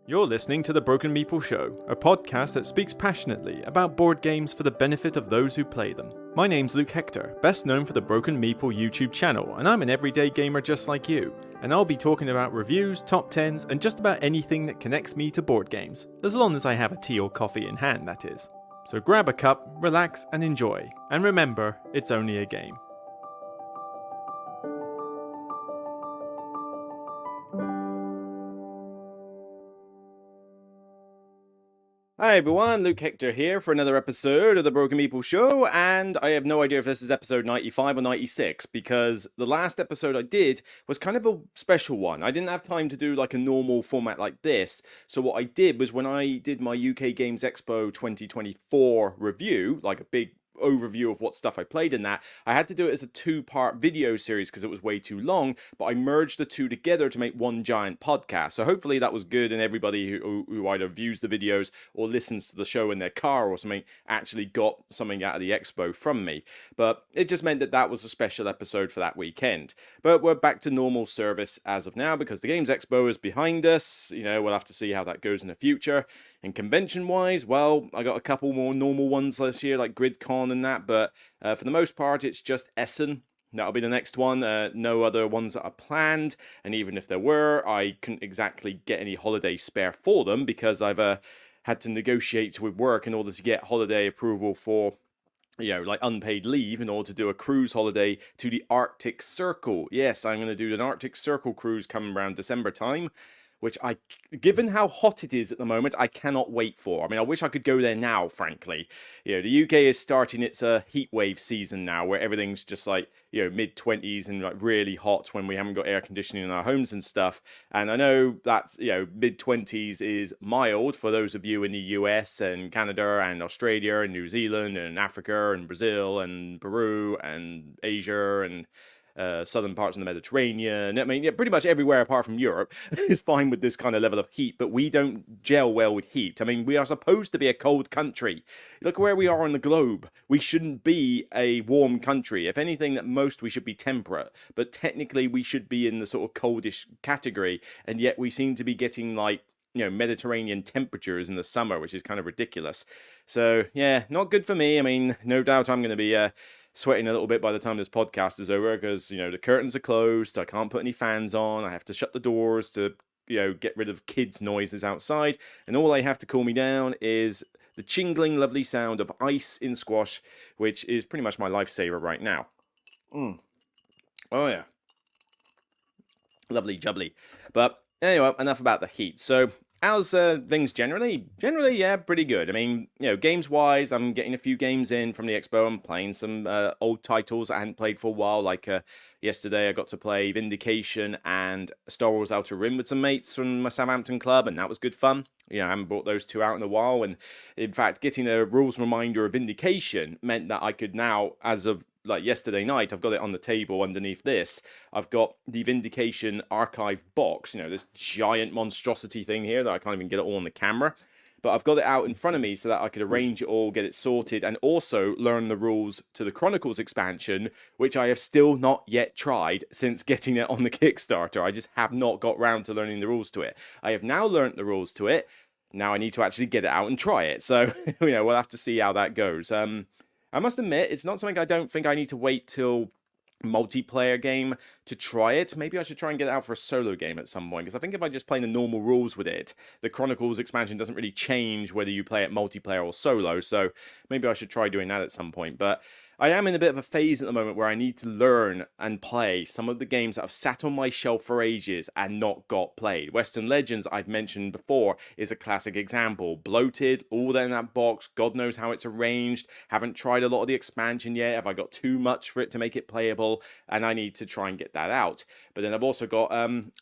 You're listening to The Broken Meeple Show, a podcast that speaks passionately about board games for the benefit of those who play them. My name's Luke Hector, best known for the Broken Meeple YouTube channel, and I'm an everyday gamer just like you. And I'll be talking about reviews, top 10s, and just about anything that connects me to board games, as long as I have a tea or coffee in hand, that is. So grab a cup, relax, and enjoy. And remember, it's only a game. Hi everyone, Luke Hector here for another episode of the Broken Meeple Show, and I have no idea if this is episode 95 or 96, because the last episode I did was kind of a special one. I didn't have time to do like a normal format like this, so what I did was when I did my UK Games Expo 2024 review, like a big overview of what stuff I played in that, I had to do it as a two-part video series because it was way too long, but I merged the two together to make one giant podcast. So hopefully that was good, and everybody who either views the videos or listens to the show in their car or something actually got something out of the expo from me. But it just meant that that was a special episode for that weekend. But we're back to normal service as of now because the Games Expo is behind us. You know, we'll have to see how that goes in the future. And convention-wise, well, I got a couple more normal ones this year, like GridCon and that, but for the most part, it's just Essen. That'll be the next one. No other ones that are planned, and even if there were, I couldn't exactly get any holiday spare for them because I've had to negotiate with work in order to get holiday approval for, you know, like unpaid leave in order to do a cruise holiday to the Arctic Circle. Yes, I'm going to do an Arctic Circle cruise coming around December time, which given how hot it is at the moment, I cannot wait for. I mean, I wish I could go there now, frankly. You know, the UK is starting its heat wave season now, where everything's just like, you know, mid-20s and like really hot when we haven't got air conditioning in our homes and stuff. And I know that's, you know, mid-20s is mild for those of you in the US and Canada and Australia and New Zealand and Africa and Brazil and Peru and Asia and southern parts of the Mediterranean. I mean, yeah, pretty much everywhere apart from Europe is fine with this kind of level of heat, but we don't gel well with heat. I mean, we are supposed to be a cold country. Look where we are on the globe. We shouldn't be a warm country. If anything, at most, we should be temperate, but technically we should be in the sort of coldish category, and yet we seem to be getting like, you know, Mediterranean temperatures in the summer, which is kind of ridiculous. So, yeah, not good for me. I mean, no doubt I'm going to be sweating a little bit by the time this podcast is over because, you know, the curtains are closed. I can't put any fans on. I have to shut the doors to, you know, get rid of kids' noises outside. And all I have to cool me down is the jingling, lovely sound of ice in squash, which is pretty much my lifesaver right now. Oh, yeah. Lovely jubbly. But anyway, enough about the heat. So, how's things generally? Generally, yeah, pretty good. I mean, you know, games-wise, I'm getting a few games in from the expo. I'm playing some old titles I hadn't played for a while. Like yesterday, I got to play Vindication and Star Wars Outer Rim with some mates from my Southampton club, and that was good fun. You know, I haven't brought those two out in a while. And in fact, getting a rules reminder of Vindication meant that I could now, as of like yesterday night, I've got it on the table underneath this. I've got the Vindication archive box, you know, this giant monstrosity thing here that I can't even get it all on the camera. But I've got it out in front of me so that I could arrange it all, get it sorted, and also learn the rules to the Chronicles expansion, which I have still not yet tried since getting it on the Kickstarter. I just have not got round to learning the rules to it. I have now learnt the rules to it. Now I need to actually get it out and try it. So, you know, we'll have to see how that goes. I must admit, it's not something I don't think I need to wait till multiplayer game to try it. Maybe I should try and get it out for a solo game at some point, because I think if I just play the normal rules with it, the Chronicles expansion doesn't really change whether you play it multiplayer or solo, so maybe I should try doing that at some point. But I am in a bit of a phase at the moment where I need to learn and play some of the games that have sat on my shelf for ages and not got played. Western Legends, I've mentioned before, is a classic example. Bloated, all that in that box, God knows how it's arranged. Haven't tried a lot of the expansion yet. Have I got too much for it to make it playable? And I need to try and get that out. But then I've also got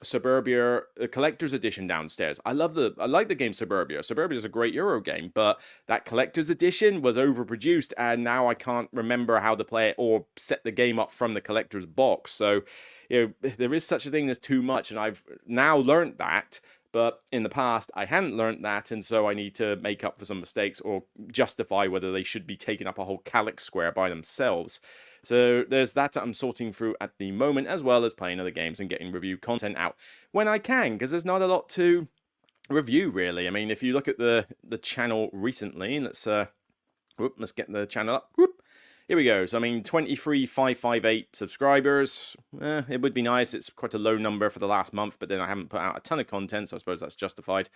Suburbia Collector's Edition downstairs. I like the game Suburbia. Suburbia is a great Euro game, but that Collector's Edition was overproduced, and now I can't remember how to play it or set the game up from the collector's box. So, you know, there is such a thing as too much, and I've now learned that. But in the past, I hadn't learned that, and so I need to make up for some mistakes or justify whether they should be taking up a whole calyx square by themselves. So there's that I'm sorting through at the moment, as well as playing other games and getting review content out when I can, because there's not a lot to review, really. I mean, if you look at the channel recently, let's get the channel up. Whoop. Here we go. So, I mean, 23,558 subscribers. It would be nice. It's quite a low number for the last month, but then I haven't put out a ton of content, so I suppose that's justified.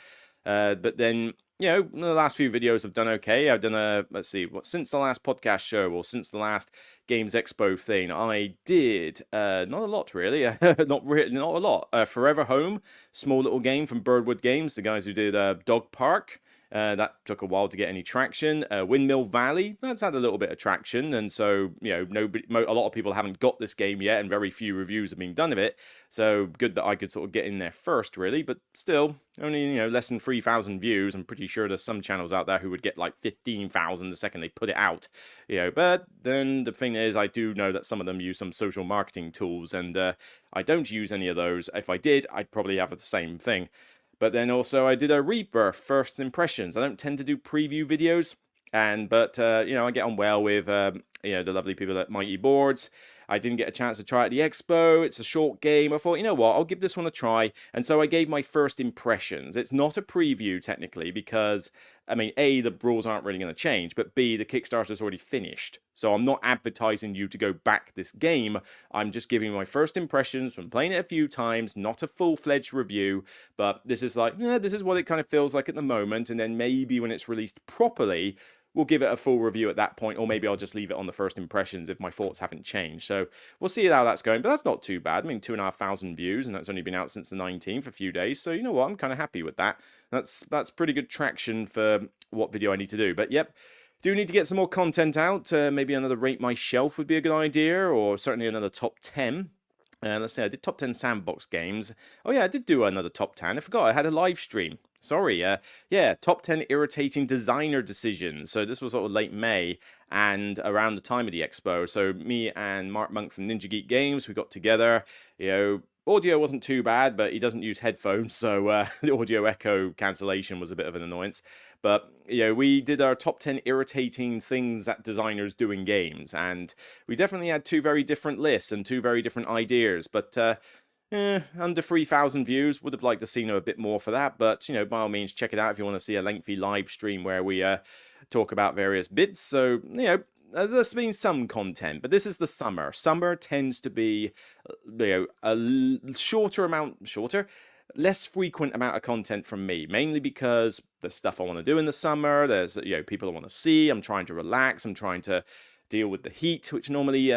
But then, the last few videos have done okay. I've done let's see, since the last podcast show, or since the last Games Expo thing, I did, not a lot, really. Not a lot. Forever Home, small little game from Birdwood Games, the guys who did Dog Park. That took a while to get any traction. Windmill Valley, that's had a little bit of traction, and so a lot of people haven't got this game yet, and very few reviews have been done of it. So good that I could sort of get in there first, really. But still, only less than 3,000 views. I'm pretty sure there's some channels out there who would get like 15,000 the second they put it out. But then the thing is, I do know that some of them use some social marketing tools, and I don't use any of those. If I did, I'd probably have the same thing. But then also I did a Rebirth First Impressions. I don't tend to do preview videos, but I get on well with the lovely people at Mighty Boards. I didn't get a chance to try it at the expo. It's a short game. I thought, you know what, I'll give this one a try. And so I gave my first impressions. It's not a preview technically because, I mean, A, the rules aren't really going to change, but B, the Kickstarter's already finished. So I'm not advertising you to go back this game. I'm just giving my first impressions from playing it a few times, not a full-fledged review, but this is like, this is what it kind of feels like at the moment, and then maybe when it's released properly, we'll give it a full review at that point, or maybe I'll just leave it on the first impressions if my thoughts haven't changed. So we'll see how that's going, but that's not too bad. I mean, 2,500 views, and that's only been out since the 19th, a few days. So you know what, I'm kind of happy with that. That's pretty good traction for what video I need to do. But yep, do need to get some more content out. Maybe another Rate My Shelf would be a good idea, or certainly another top 10. Let's see, I did top 10 sandbox games. Oh yeah, I did do another top 10. I forgot I had a live stream. Sorry, yeah, top 10 irritating designer decisions. So this was sort of late May and around the time of the expo. So me and Mark Monk from Ninja Geek Games, we got together. Audio wasn't too bad, but he doesn't use headphones, so the audio echo cancellation was a bit of an annoyance. But we did our top 10 irritating things that designers do in games, and we definitely had two very different lists and two very different ideas. But under 3,000 views, would have liked to see a bit more for that. But by all means, check it out if you want to see a lengthy live stream where we talk about various bits. So there's been some content, but this is the summer. Summer tends to be, less frequent amount of content from me, mainly because the stuff I want to do in the summer. There's people I want to see. I'm trying to relax. I'm trying to deal with the heat, which normally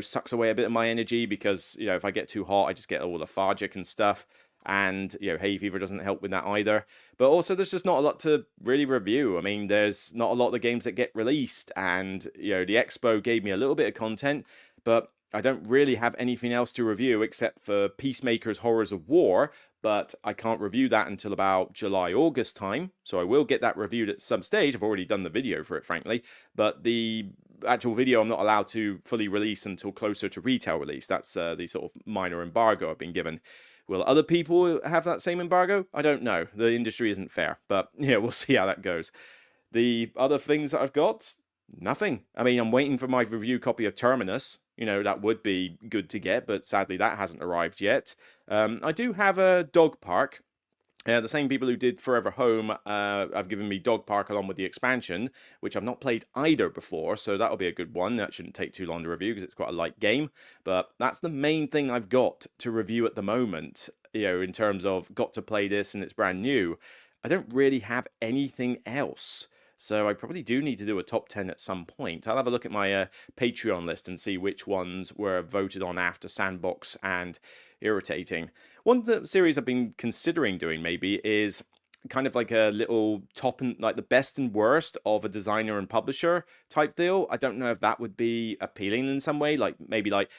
sucks away a bit of my energy because if I get too hot, I just get all lethargic and stuff. And hay fever doesn't help with that either. But also there's just not a lot to really review. I mean, there's not a lot of the games that get released, and the expo gave me a little bit of content, but I don't really have anything else to review except for Peacemaker's Horrors of War, but I can't review that until about July, August time, so I will get that reviewed at some stage. I've already done the video for it, frankly, but the actual video I'm not allowed to fully release until closer to retail release. That's the sort of minor embargo I've been given. Will other people have that same embargo? I don't know. The industry isn't fair, but we'll see how that goes. The other things that I've got, nothing. I mean, I'm waiting for my review copy of Terminus. That would be good to get, but sadly that hasn't arrived yet. I do have a Dog Park. The same people who did Forever Home have given me Dog Park along with the expansion, which I've not played either before, so that'll be a good one. That shouldn't take too long to review because it's quite a light game, but that's the main thing I've got to review at the moment, in terms of got to play this and it's brand new. I don't really have anything else. So I probably do need to do a top 10 at some point. I'll have a look at my Patreon list and see which ones were voted on after Sandbox and Irritating. One series I've been considering doing maybe is kind of like a little top and like the best and worst of a designer and publisher type deal. I don't know if that would be appealing in some way, like maybe like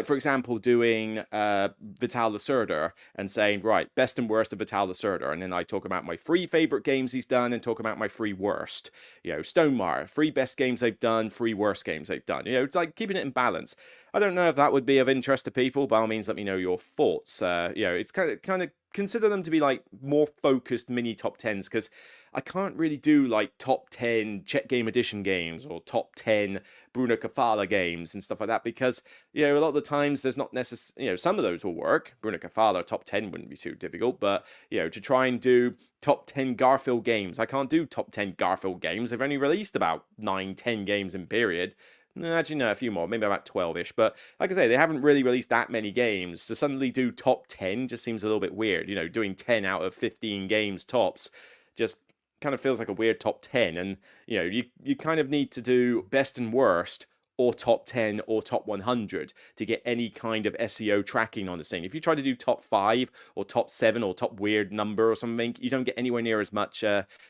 for example doing Vital Lacerda and saying, right, best and worst of Vital Lacerda, and then I talk about my 3 favorite games he's done and talk about my 3 worst. Stonemaier, 3 best games they've done, 3 worst games they've done. It's like keeping it in balance. I don't know if that would be of interest to people. By all means, let me know your thoughts. It's kind of consider them to be like more focused mini top tens, because I can't really do like top 10 Czech Game Edition games or top 10 Bruno Kafala games and stuff like that, because a lot of the times there's not necessarily, some of those will work. Bruno Kafala top 10 wouldn't be too difficult, but to try and do top 10 Garfield games, I can't do top 10 Garfield games. They've only released about 9-10 games in period. Actually, no, a few more, maybe about 12-ish. But like I say, they haven't really released that many games. To suddenly do top 10 just seems a little bit weird. Doing 10 out of 15 games tops just kind of feels like a weird top 10. And, you kind of need to do best and worst or top 10 or top 100 to get any kind of SEO tracking on this thing. If you try to do top 5 or top 7 or top weird number or something, you don't get anywhere near as much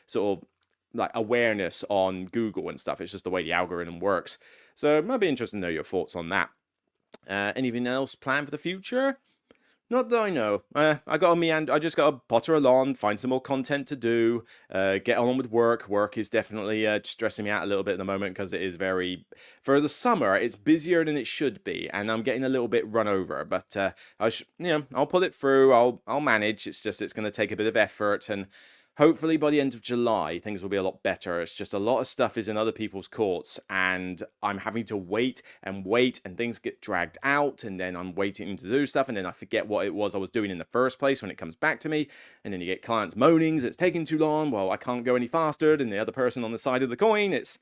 sort of like awareness on Google and stuff. It's just the way the algorithm works. So it might be interesting to know your thoughts on that. Anything else planned for the future? Not that I know. I just got to potter along, find some more content to do, get on with work. Work is definitely stressing me out a little bit at the moment, because it is for the summer, it's busier than it should be, and I'm getting a little bit run over. But I'll pull it through. I'll manage. It's going to take a bit of effort, and hopefully by the end of July, things will be a lot better. It's just a lot of stuff is in other people's courts, and I'm having to wait, and things get dragged out, and then I'm waiting to do stuff, and then I forget what it was I was doing in the first place when it comes back to me, and then you get clients moanings, it's taking too long, well, I can't go any faster than the other person on the side of the coin. It's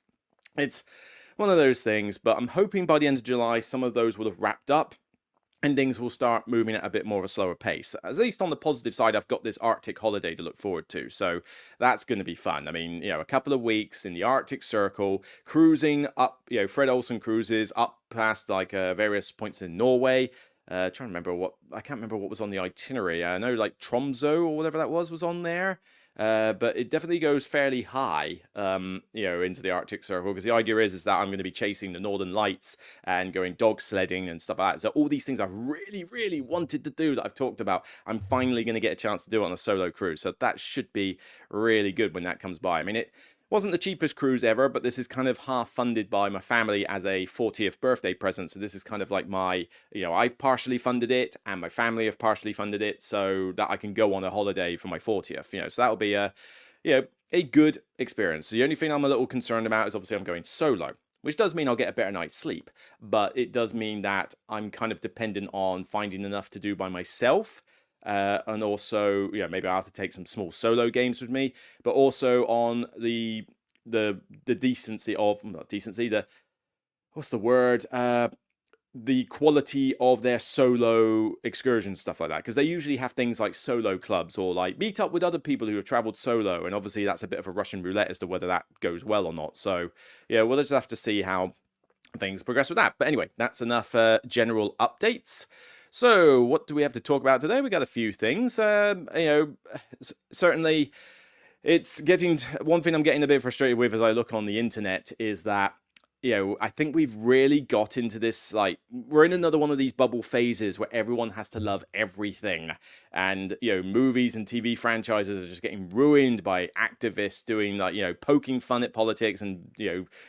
one of those things, but I'm hoping by the end of July, some of those will have wrapped up, and things will start moving at a bit more of a slower pace. At least on the positive side, I've got this Arctic holiday to look forward to, so that's going to be fun. I mean, a couple of weeks in the Arctic Circle, cruising up, Fred Olsen cruises up past like various points in Norway. I can't remember what was on the itinerary. I know like Tromsø or whatever that was on there. But it definitely goes fairly high, into the Arctic Circle, because the idea is that I'm going to be chasing the Northern Lights and going dog sledding and stuff like that. So all these things I've really, really wanted to do that I've talked about, I'm finally going to get a chance to do it on a solo cruise. So that should be really good when that comes by. I mean, it wasn't the cheapest cruise ever, but this is kind of half funded by my family as a 40th birthday present. So this is kind of like my, I've partially funded it and my family have partially funded it so that I can go on a holiday for my 40th, so that'll be a good experience. The only thing I'm a little concerned about is obviously I'm going solo, which does mean I'll get a better night's sleep, but it does mean that I'm kind of dependent on finding enough to do by myself. And also, maybe I'll have to take some small solo games with me, but also on the decency of, not decency, what's the word? The quality of their solo excursions, stuff like that, because they usually have things like solo clubs or like meet up with other people who have traveled solo, and obviously that's a bit of a Russian roulette as to whether that goes well or not. So we'll just have to see how things progress with that. But anyway, that's enough general updates. So, what do we have to talk about today? We got a few things. Certainly, it's getting one thing I'm getting a bit frustrated with as I look on the internet is that I think we've really got into this, like, we're in another one of these bubble phases where everyone has to love everything. And, movies and TV franchises are just getting ruined by activists doing, like, poking fun at politics and,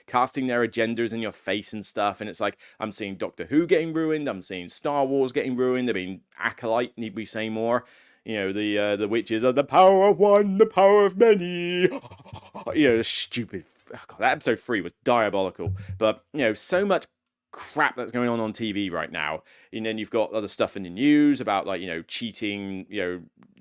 casting their agendas in your face and stuff. And it's like, I'm seeing Doctor Who getting ruined. I'm seeing Star Wars getting ruined. I mean, Acolyte, need we say more? The witches are the power of one, the power of many. Stupid. Oh God, that episode 3 was diabolical. But, so much crap that's going on TV right now. And then you've got other stuff in the news about, like, cheating,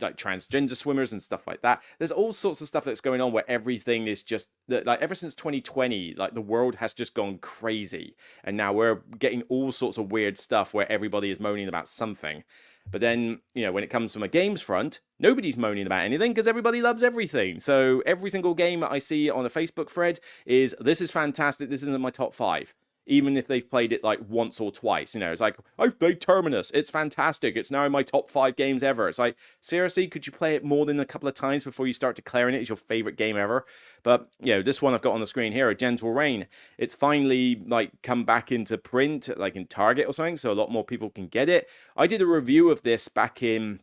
like transgender swimmers and stuff like that. There's all sorts of stuff that's going on where everything is just, like, ever since 2020, like, the world has just gone crazy. And now we're getting all sorts of weird stuff where everybody is moaning about something. But then, when it comes from a games front, nobody's moaning about anything because everybody loves everything. So every single game that I see on a Facebook thread is, this is fantastic, this isn't my top 5. Even if they've played it like once or twice, it's like, I've played Terminus, it's fantastic, it's now in my top 5 games ever. It's like, seriously, could you play it more than a couple of times before you start declaring it as your favorite game ever? But, this one I've got on the screen here, A Gentle Rain, it's finally, like, come back into print, like in Target or something, so a lot more people can get it. I did a review of this back in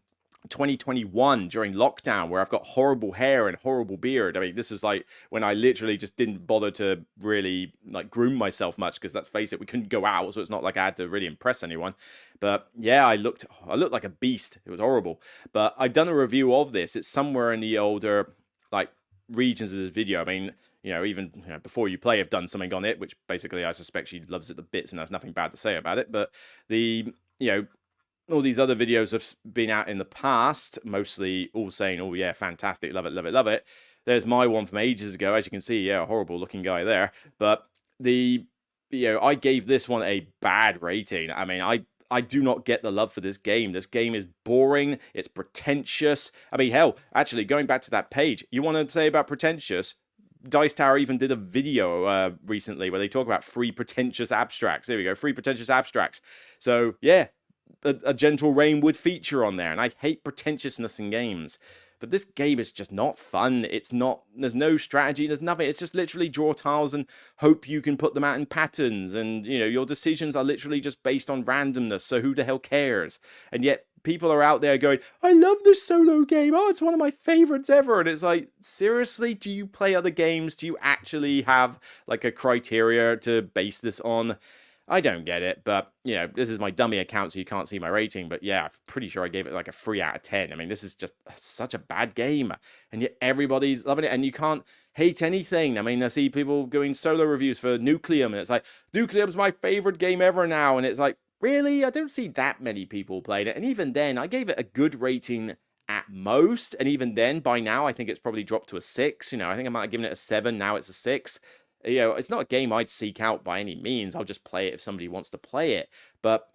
2021 during lockdown, where I've got horrible hair and horrible beard. I mean, this is like when I literally just didn't bother to really like groom myself much, because let's face it, we couldn't go out, so it's not like I had to really impress anyone. But yeah, I looked like a beast. It was horrible. But I've done a review of this. It's somewhere in the older like regions of this video. I mean, even before you play, I've done something on it, which basically I suspect she loves it to bits and has nothing bad to say about it. But the all these other videos have been out in the past, mostly all saying, oh yeah, fantastic, love it, love it, love it. There's my one from ages ago, as you can see, yeah, horrible looking guy there. But I gave this one a bad rating. I mean, I do not get the love for this game. This game is boring. It's pretentious. I mean, hell, actually, going back to that page, you want to say about pretentious? Dice Tower even did a video recently where they talk about free pretentious abstracts. There we go, free pretentious abstracts. So, yeah, a gentle rain would feature on there, and I hate pretentiousness in games. But this game is just not fun. It's not, there's no strategy, there's nothing. It's just literally draw tiles and hope you can put them out in patterns. And, your decisions are literally just based on randomness. So who the hell cares? And yet people are out there going, I love this solo game. Oh, it's one of my favorites ever. And it's like, seriously, do you play other games? Do you actually have like a criteria to base this on? I don't get it, but, this is my dummy account, so you can't see my rating, but yeah, I'm pretty sure I gave it like a 3 out of 10. I mean, this is just such a bad game, and yet everybody's loving it, and you can't hate anything. I mean, I see people doing solo reviews for Nucleum, and it's like, Nucleum's my favorite game ever now, and it's like, really? I don't see that many people playing it, and even then, I gave it a good rating at most, and even then, by now, I think it's probably dropped to a 6. I think I might have given it a 7, now it's a 6. It's not a game I'd seek out by any means. I'll just play it if somebody wants to play it. But,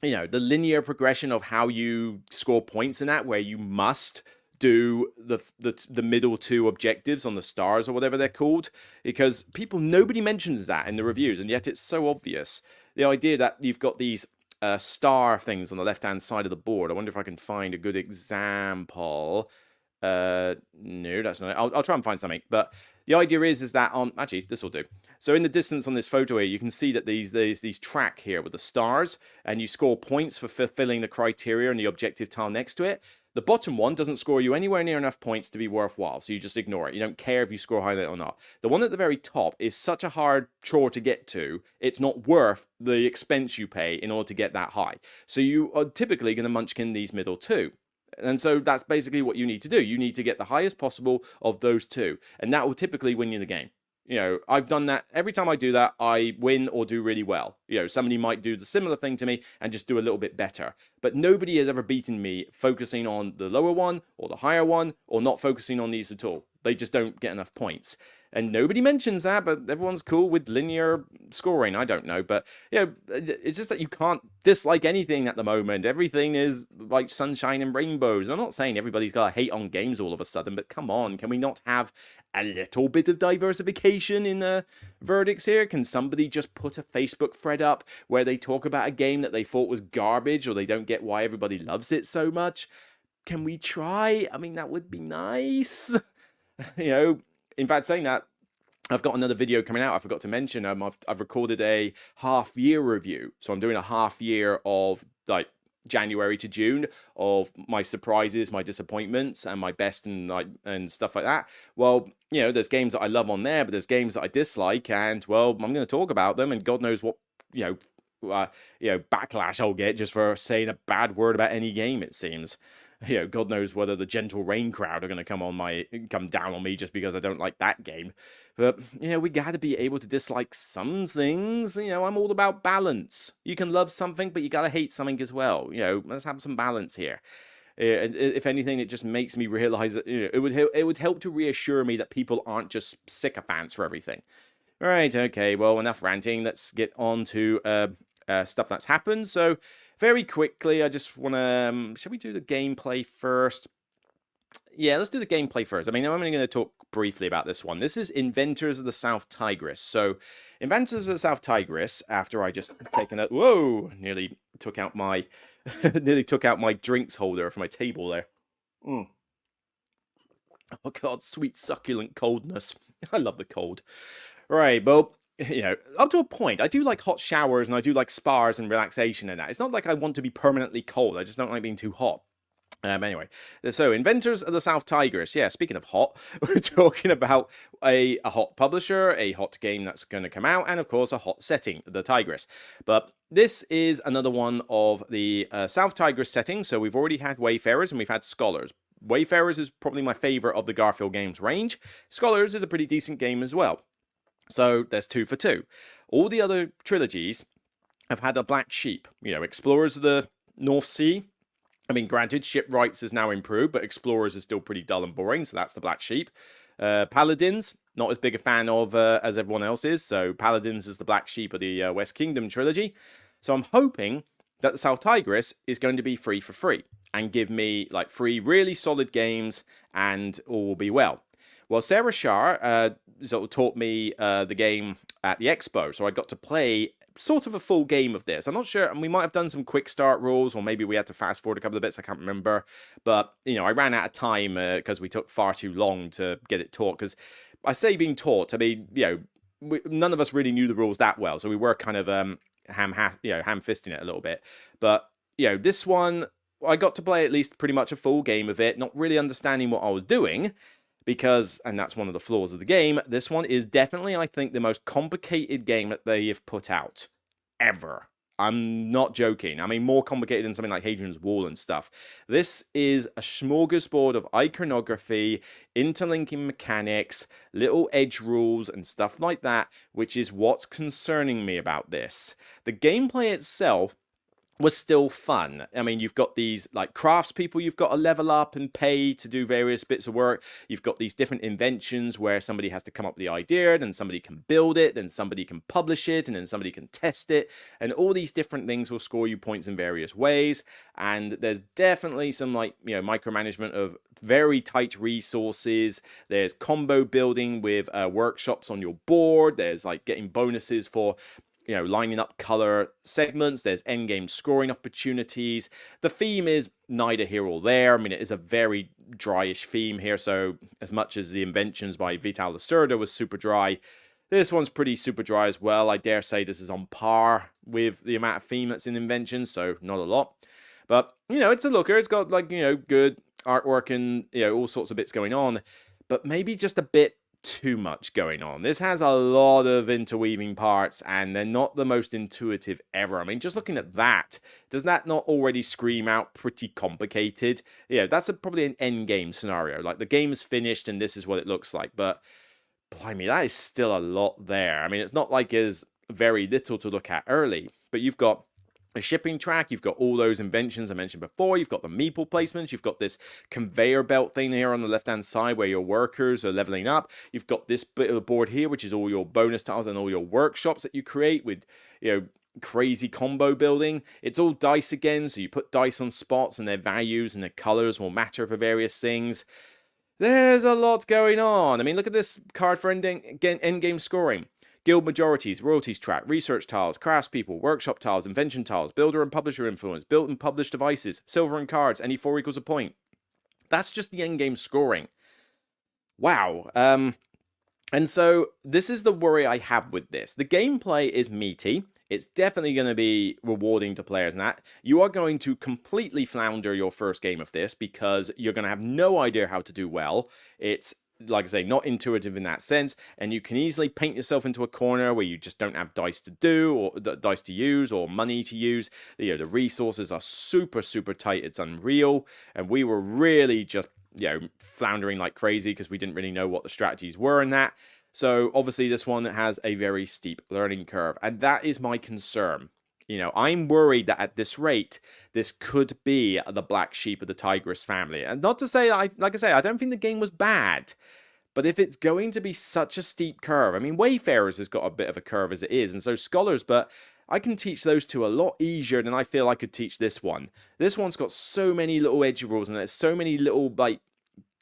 the linear progression of how you score points in that, where you must do the middle 2 objectives on the stars or whatever they're called, because nobody mentions that in the reviews, and yet it's so obvious. The idea that you've got these star things on the left-hand side of the board. I wonder if I can find a good example. No, that's not it. I'll try and find something. But the idea is that actually this will do. So in the distance on this photo here, you can see that these track here with the stars, and you score points for fulfilling the criteria and the objective tile next to it. The bottom one doesn't score you anywhere near enough points to be worthwhile, so you just ignore it. You don't care if you score high or not. The one at the very top is such a hard chore to get to, it's not worth the expense you pay in order to get that high. So you are typically going to munchkin these middle 2. And so that's basically what you need to do. You need to get the highest possible of those 2. And that will typically win you the game. I've done that. Every time I do that, I win or do really well. Somebody might do the similar thing to me and just do a little bit better. But nobody has ever beaten me focusing on the lower one or the higher one, or not focusing on these at all. They just don't get enough points. And nobody mentions that, but everyone's cool with linear scoring. I don't know, but it's just that you can't dislike anything at the moment. Everything is like sunshine and rainbows. I'm not saying everybody's got to hate on games all of a sudden, but come on, can we not have a little bit of diversification in the verdicts here? Can somebody just put a Facebook thread up where they talk about a game that they thought was garbage, or they don't get why everybody loves it so much? Can we try? I mean, that would be nice. In fact, saying that, I've got another video coming out. I forgot to mention. I've recorded a half-year review, so I'm doing a half year of like January to June of my surprises, my disappointments, and my best and stuff like that. Well, there's games that I love on there, but there's games that I dislike, and well, I'm going to talk about them, and God knows what backlash I'll get just for saying a bad word about any game. It seems. God knows whether the Gentle Rain crowd are going to come down on me just because I don't like that game. But, we got to be able to dislike some things. I'm all about balance. You can love something, but you got to hate something as well. Let's have some balance here. If anything, it just makes me realize that it would help to reassure me that people aren't just sycophants for everything. All right, okay, well, enough ranting. Let's get on to stuff that's happened. So very quickly, I just want to shall we do the gameplay first? Yeah, let's do the gameplay first. I mean, I'm only going to talk briefly about this one. This is Inventors of the South Tigris. So Inventors of the South Tigris, after I just taken a nearly took out my drinks holder from my table there. Oh god, sweet succulent coldness. I love the cold. Right, well, up to a point, I do like hot showers and I do like spas and relaxation and that. It's not like I want to be permanently cold. I just don't like being too hot. Anyway, so Inventors of the South Tigris. Yeah, speaking of hot, we're talking about a hot publisher, a hot game that's going to come out, and of course a hot setting, the Tigris. But this is another one of the South Tigris settings. So we've already had Wayfarers and we've had Scholars. Wayfarers is probably my favorite of the Garfield games range. Scholars is a pretty decent game as well. So there's 2 for 2. All the other trilogies have had a black sheep. Explorers of the North Sea. I mean, granted, Shipwrights is now improved, but Explorers is still pretty dull and boring, so that's the black sheep. Paladins, not as big a fan of as everyone else is, so Paladins is the black sheep of the West Kingdom trilogy. So I'm hoping that the South Tigris is going to be free for free and give me like 3 really solid games and all will be well. Well, Sarah Shar sort of taught me the game at the expo, so I got to play sort of a full game of this. I'm not sure, and we might have done some quick start rules, or maybe we had to fast forward a couple of bits, I can't remember. But, I ran out of time because we took far too long to get it taught. Because I say being taught, I mean, none of us really knew the rules that well, so we were kind of ham-fisting it a little bit. But, this one, I got to play at least pretty much a full game of it, not really understanding what I was doing. Because, and that's one of the flaws of the game, this one is definitely, I think, the most complicated game that they have put out ever. I'm not joking. I mean, more complicated than something like Hadrian's Wall and stuff. This is a smorgasbord of iconography, interlinking mechanics, little edge rules, and stuff like that, which is what's concerning me about this. The gameplay itself was still fun. I mean, you've got these like craftspeople you've got to level up and pay to do various bits of work. You've got these different inventions where somebody has to come up with the idea, then somebody can build it, then somebody can publish it, and then somebody can test it. And all these different things will score you points in various ways. And there's definitely some micromanagement of very tight resources. There's combo building with workshops on your board. There's like getting bonuses for lining up color segments. There's endgame scoring opportunities. The theme is neither here or there. I mean, it is a very dryish theme here. So as much as the Inventions by Vital Lacerda was super dry, this one's pretty super dry as well. I dare say this is on par with the amount of theme that's in Inventions, so not a lot. But, it's a looker. It's got good artwork and, all sorts of bits going on, but maybe just a bit too much going on. This has a lot of interweaving parts and they're not the most intuitive ever. I mean, just looking at that, does that not already scream out pretty complicated? That's probably an end game scenario. Like the game's finished and this is what it looks like. But blimey, that is still a lot there. I mean, it's not like there's very little to look at early, but you've got a shipping track, you've got all those inventions I mentioned before, you've got the Meeple placements, you've got this conveyor belt thing here on the left-hand side where your workers are leveling up, you've got this bit of the board here, which is all your bonus tiles and all your workshops that you create with, crazy combo building. It's all dice again, so you put dice on spots and their values and their colors will matter for various things. There's a lot going on. I mean, look at this card for endgame scoring. Guild majorities, royalties track, research tiles, craftspeople, workshop tiles, invention tiles, builder and publisher influence, built and published devices, silver and cards, any 4 equals a point. That's just the endgame scoring. Wow. And so this is the worry I have with this. The gameplay is meaty. It's definitely going to be rewarding to players and that. You are going to completely flounder your first game of this because you're going to have no idea how to do well. It's, like I say, not intuitive in that sense, and you can easily paint yourself into a corner where you just don't have dice to do, or dice to use, or money to use. The resources are super, super tight. It's unreal, and we were really just, floundering like crazy because we didn't really know what the strategies were in that. So obviously this one has a very steep learning curve, and that is my concern. I'm worried that at this rate, this could be the black sheep of the Tigris family. And not to say, like I say, I don't think the game was bad. But if it's going to be such a steep curve, I mean, Wayfarers has got a bit of a curve as it is, and so Scholars, but I can teach those two a lot easier than I feel I could teach this one. This one's got so many little edge rules, and there's so many little,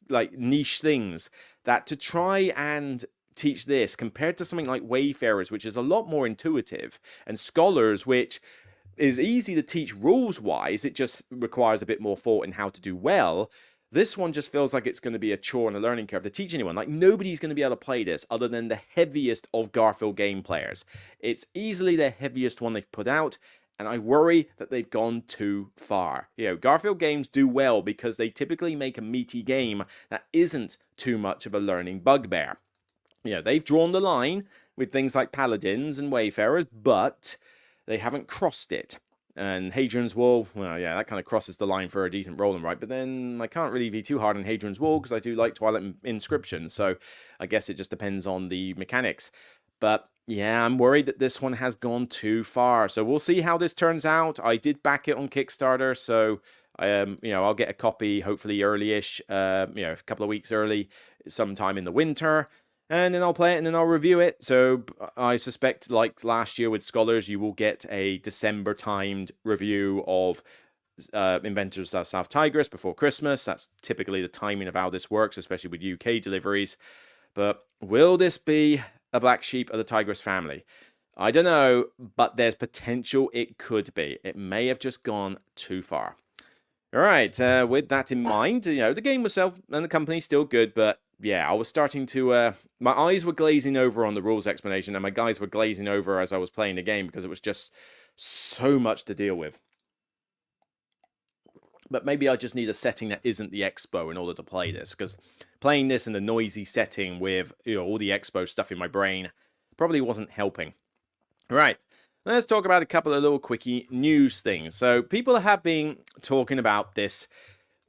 like niche things, that to try and teach this compared to something like Wayfarers, which is a lot more intuitive, and Scholars, which is easy to teach rules wise, it just requires a bit more thought in how to do well. This one just feels like it's going to be a chore and a learning curve to teach anyone. Like, nobody's going to be able to play this other than the heaviest of Garfield game players. It's easily the heaviest one they've put out, And I worry that they've gone too far. Garfield games do well because they typically make a meaty game that isn't too much of a learning bugbear. They've drawn the line with things like Paladins and Wayfarers, but they haven't crossed it. And Hadrian's Wall, well, yeah, that kind of crosses the line for a decent roll and write, but then I can't really be too hard on Hadrian's Wall because I do like Twilight Inscription, so I guess it just depends on the mechanics. But yeah, I'm worried that this one has gone too far, so we'll see how this turns out. I did back it on Kickstarter, so I'll get a copy hopefully early-ish, a couple of weeks early, sometime in the winter. And then I'll play it and then I'll review it. So I suspect, like last year with Scholars, you will get a December-timed review of Inventors South Tigris before Christmas. That's typically the timing of how this works, especially with UK deliveries. But will this be a black sheep of the Tigris family? I don't know, but there's potential it could be. It may have just gone too far. All right, with that in mind, the game itself and the company's still good, but yeah, I was starting to, my eyes were glazing over on the rules explanation, and my guys were glazing over as I was playing the game because it was just so much to deal with. But maybe I just need a setting that isn't the Expo in order to play this, because playing this in a noisy setting with all the Expo stuff in my brain probably wasn't helping. All right, let's talk about a couple of little quickie news things. So people have been talking about this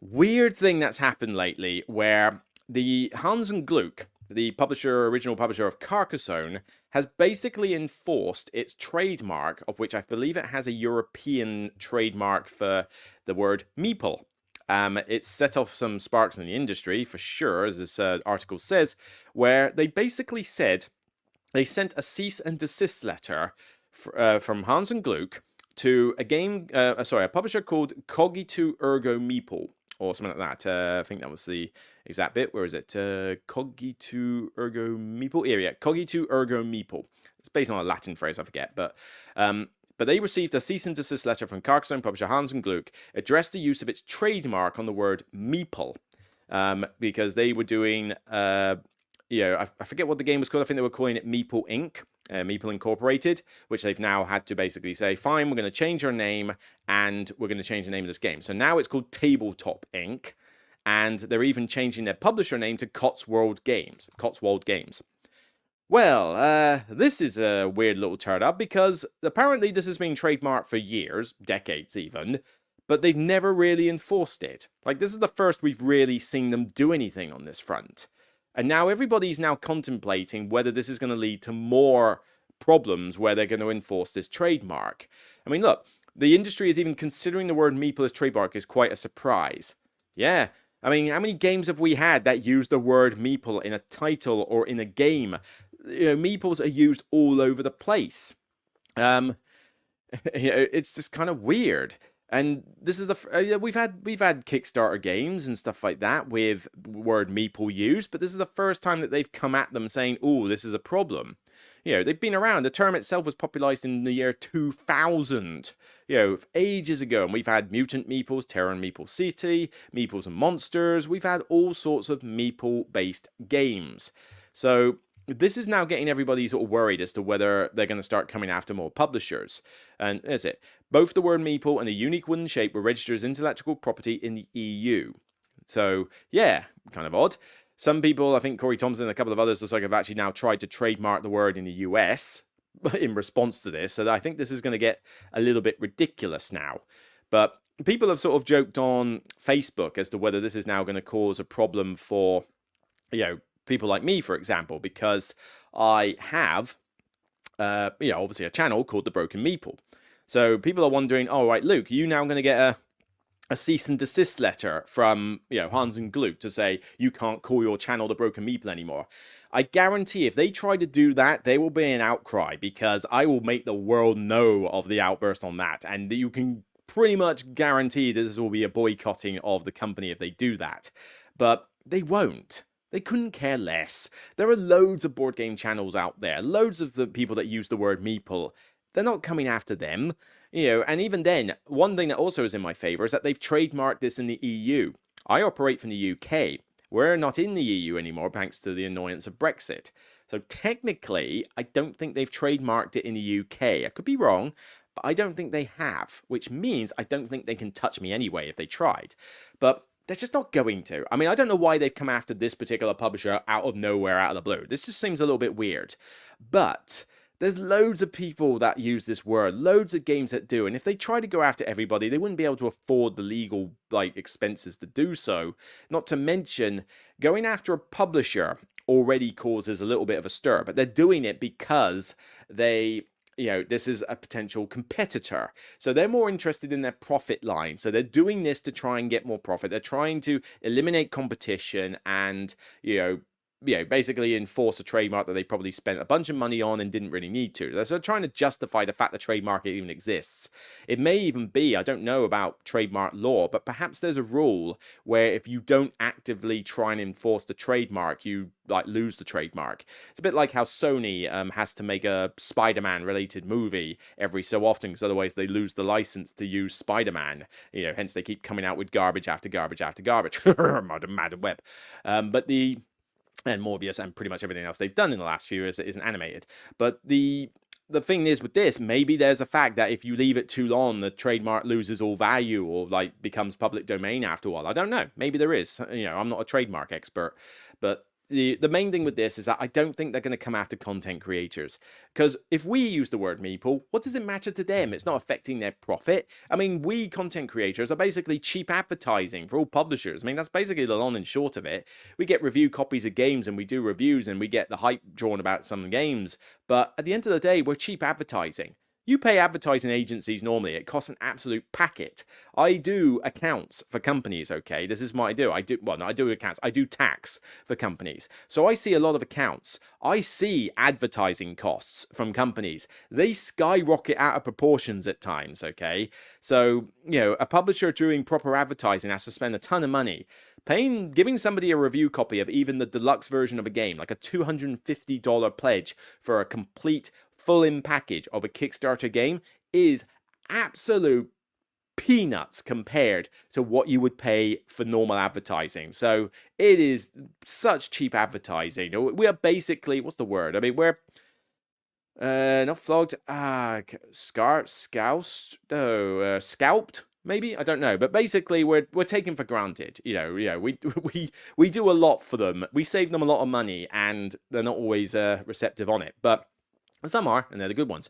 weird thing that's happened lately where the Hans and Gluck, the original publisher of Carcassonne, has basically enforced its trademark, of which I believe it has a European trademark for the word Meeple. It's set off some sparks in the industry, for sure, as this article says, where they basically said they sent a cease and desist letter from Hans and Gluck to a publisher called Cogitu Ergo Meeple, or something like that. I think that was the exact bit. Where is it? Cogitu Ergo Meeple. Yeah, Cogitu Ergo Meeple. It's based on a Latin phrase, I forget. But they received a cease and desist letter from Carcassonne publisher Hans and Gluck, addressed the use of its trademark on the word Meeple, because they were doing, I forget what the game was called. I think they were calling it Meeple Inc., Meeple Incorporated, which they've now had to basically say, fine, we're going to change our name and we're going to change the name of this game. So now it's called Tabletop Inc., and they're even changing their publisher name to Cotswold Games. Well, this is a weird little turn up because apparently this has been trademarked for years, decades even, but they've never really enforced it. Like, this is the first we've really seen them do anything on this front. And now everybody's now contemplating whether this is going to lead to more problems where they're going to enforce this trademark. I mean, look, the industry is even considering the word Meeple as trademark is quite a surprise. Yeah, I mean, how many games have we had that use the word Meeple in a title or in a game? Meeples are used all over the place. It's just kind of weird. And this is we've had Kickstarter games and stuff like that with word Meeple used, but this is the first time that they've come at them saying, "Oh, this is a problem." They've been around. The term itself was popularized in the year 2000, ages ago. And we've had Mutant Meeples, Terror Meeple City, Meeples and Monsters. We've had all sorts of Meeple-based games. So this is now getting everybody sort of worried as to whether they're going to start coming after more publishers. And that's it. Both the word Meeple and the unique wooden shape were registered as intellectual property in the EU. So, yeah, kind of odd. Some people, I think Corey Thompson and a couple of others, have actually now tried to trademark the word in the US in response to this. So I think this is going to get a little bit ridiculous now. But people have sort of joked on Facebook as to whether this is now going to cause a problem for, people like me, for example, because I have, obviously a channel called The Broken Meeple. So people are wondering, all right, Luke, are you now going to get a cease and desist letter from, Hans and Gluck to say you can't call your channel The Broken Meeple anymore? I guarantee if they try to do that, there will be an outcry because I will make the world know of the outburst on that. And you can pretty much guarantee that this will be a boycotting of the company if they do that. But they won't. They couldn't care less. There are loads of board game channels out there, loads of the people that use the word Meeple. They're not coming after them, and even then, one thing that also is in my favor is that they've trademarked this in the EU. I operate from the UK. We're not in the EU anymore, thanks to the annoyance of Brexit. So technically, I don't think they've trademarked it in the UK. I could be wrong, but I don't think they have, which means I don't think they can touch me anyway if they tried. But they're just not going to. I mean, I don't know why they've come after this particular publisher out of nowhere, out of the blue. This just seems a little bit weird. But there's loads of people that use this word, loads of games that do, and if they try to go after everybody, they wouldn't be able to afford the legal expenses to do so. Not to mention, going after a publisher already causes a little bit of a stir, but they're doing it because this is a potential competitor. So they're more interested in their profit line. So they're doing this to try and get more profit. They're trying to eliminate competition and, basically enforce a trademark that they probably spent a bunch of money on and didn't really need to. They're sort of trying to justify the fact the trademark even exists. It may even be, I don't know about trademark law, but perhaps there's a rule where if you don't actively try and enforce the trademark, you lose the trademark. It's a bit like how Sony has to make a Spider-Man related movie every so often, because otherwise they lose the license to use Spider-Man. Hence they keep coming out with garbage after garbage after garbage. Madam Web. And Morbius and pretty much everything else they've done in the last few years that isn't animated. But the thing is with this, maybe there's a fact that if you leave it too long, the trademark loses all value or becomes public domain after a while. I don't know. Maybe there is. I'm not a trademark expert, but the main thing with this is that I don't think they're going to come after content creators, because if we use the word Meeple, what does it matter to them? It's not affecting their profit. I mean, we content creators are basically cheap advertising for all publishers. I mean, that's basically the long and short of it. We get review copies of games and we do reviews and we get the hype drawn about some games, but at the end of the day, we're cheap advertising. You pay advertising agencies normally. It costs an absolute packet. I do accounts for companies, okay? This is what I do. I do accounts. I do tax for companies. So I see a lot of accounts. I see advertising costs from companies. They skyrocket out of proportions at times, okay? So, a publisher doing proper advertising has to spend a ton of money. Giving somebody a review copy of even the deluxe version of a game, like a $250 pledge for a complete full-in package of a Kickstarter game, is absolute peanuts compared to what you would pay for normal advertising. So it is such cheap advertising. We are basically, what's the word? I mean, we're not flogged, scalped. Maybe, I don't know, but basically we're taken for granted. We do a lot for them. We save them a lot of money, and they're not always receptive on it. But some are, and they're the good ones.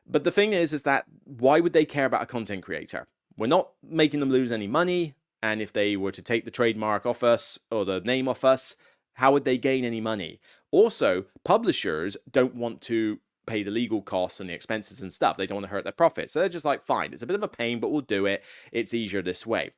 But the thing is that why would they care about a content creator? We're not making them lose any money, and if they were to take the trademark off us or the name off us, how would they gain any money? Also, publishers don't want to pay the legal costs and the expenses and stuff. They don't want to hurt their profits. So they're just like, fine, it's a bit of a pain, but we'll do it. It's easier this way.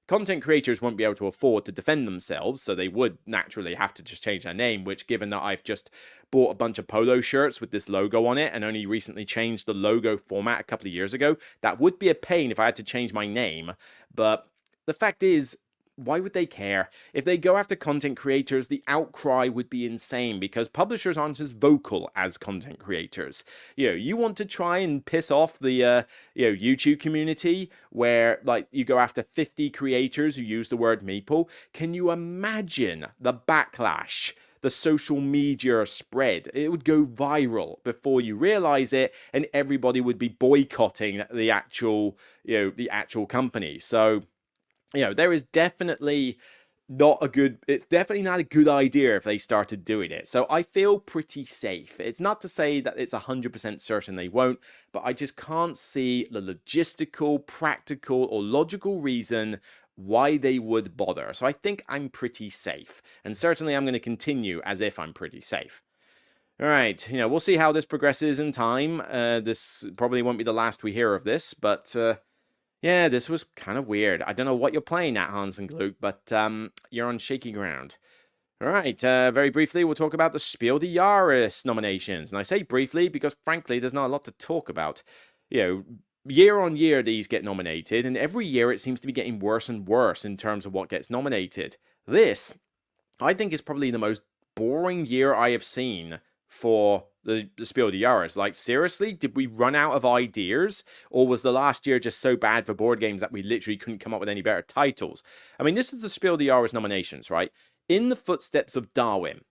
Content creators won't be able to afford to defend themselves, so they would naturally have to just change their name, which, given that I've just bought a bunch of polo shirts with this logo on it and only recently changed the logo format a couple of years ago, that would be a pain if I had to change my name. But the fact is, why would they care? If they go after content creators, the outcry would be insane because publishers aren't as vocal as content creators. You want to try and piss off the YouTube community where you go after 50 creators who use the word Meeple. Can you imagine the backlash? The social media spread? It would go viral before you realize it, and everybody would be boycotting the actual company. So there is definitely it's definitely not a good idea if they started doing it. So I feel pretty safe. It's not to say that it's 100% certain they won't, but I just can't see the logistical, practical, or logical reason why they would bother. So I think I'm pretty safe. And certainly I'm going to continue as if I'm pretty safe. All right, we'll see how this progresses in time. This probably won't be the last we hear of this, but yeah, this was kind of weird. I don't know what you're playing at, Hans and Gluck, but you're on shaky ground. All right, very briefly, we'll talk about the Spiel Des Jahres nominations. And I say briefly because, frankly, there's not a lot to talk about. Year on year, these get nominated, and every year it seems to be getting worse and worse in terms of what gets nominated. This, I think, is probably the most boring year I have seen for the Spiel des Jahres. Seriously, did we run out of ideas? Or was the last year just so bad for board games that we literally couldn't come up with any better titles? I mean, this is the Spiel des Jahres nominations, right? In the footsteps of Darwin.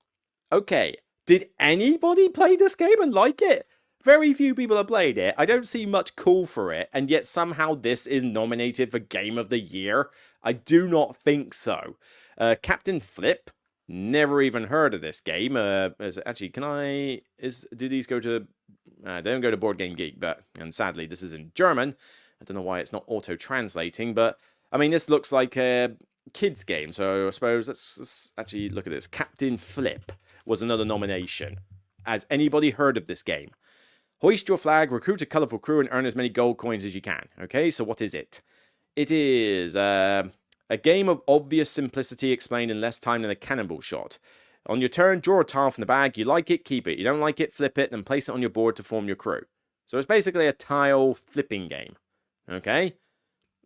Okay, did anybody play this game and like it? Very few people have played it. I don't see much call for it, and yet somehow this is nominated for Game of the Year. I do not think so. Captain Flip. Never even heard of this game. Actually, do these go to... they don't go to Board Game Geek, and sadly this is in German. I don't know why it's not auto-translating, but I mean, this looks like a kids game, so I suppose let's actually look at this. Captain Flip was another nomination. Has anybody heard of this game? Hoist your flag, recruit a colourful crew, and earn as many gold coins as you can. Okay, so what is it? It is a game of obvious simplicity explained in less time than a cannonball shot. On your turn, draw a tile from the bag. You like it, keep it. You don't like it, flip it, then place it on your board to form your crew. So it's basically a tile flipping game. Okay?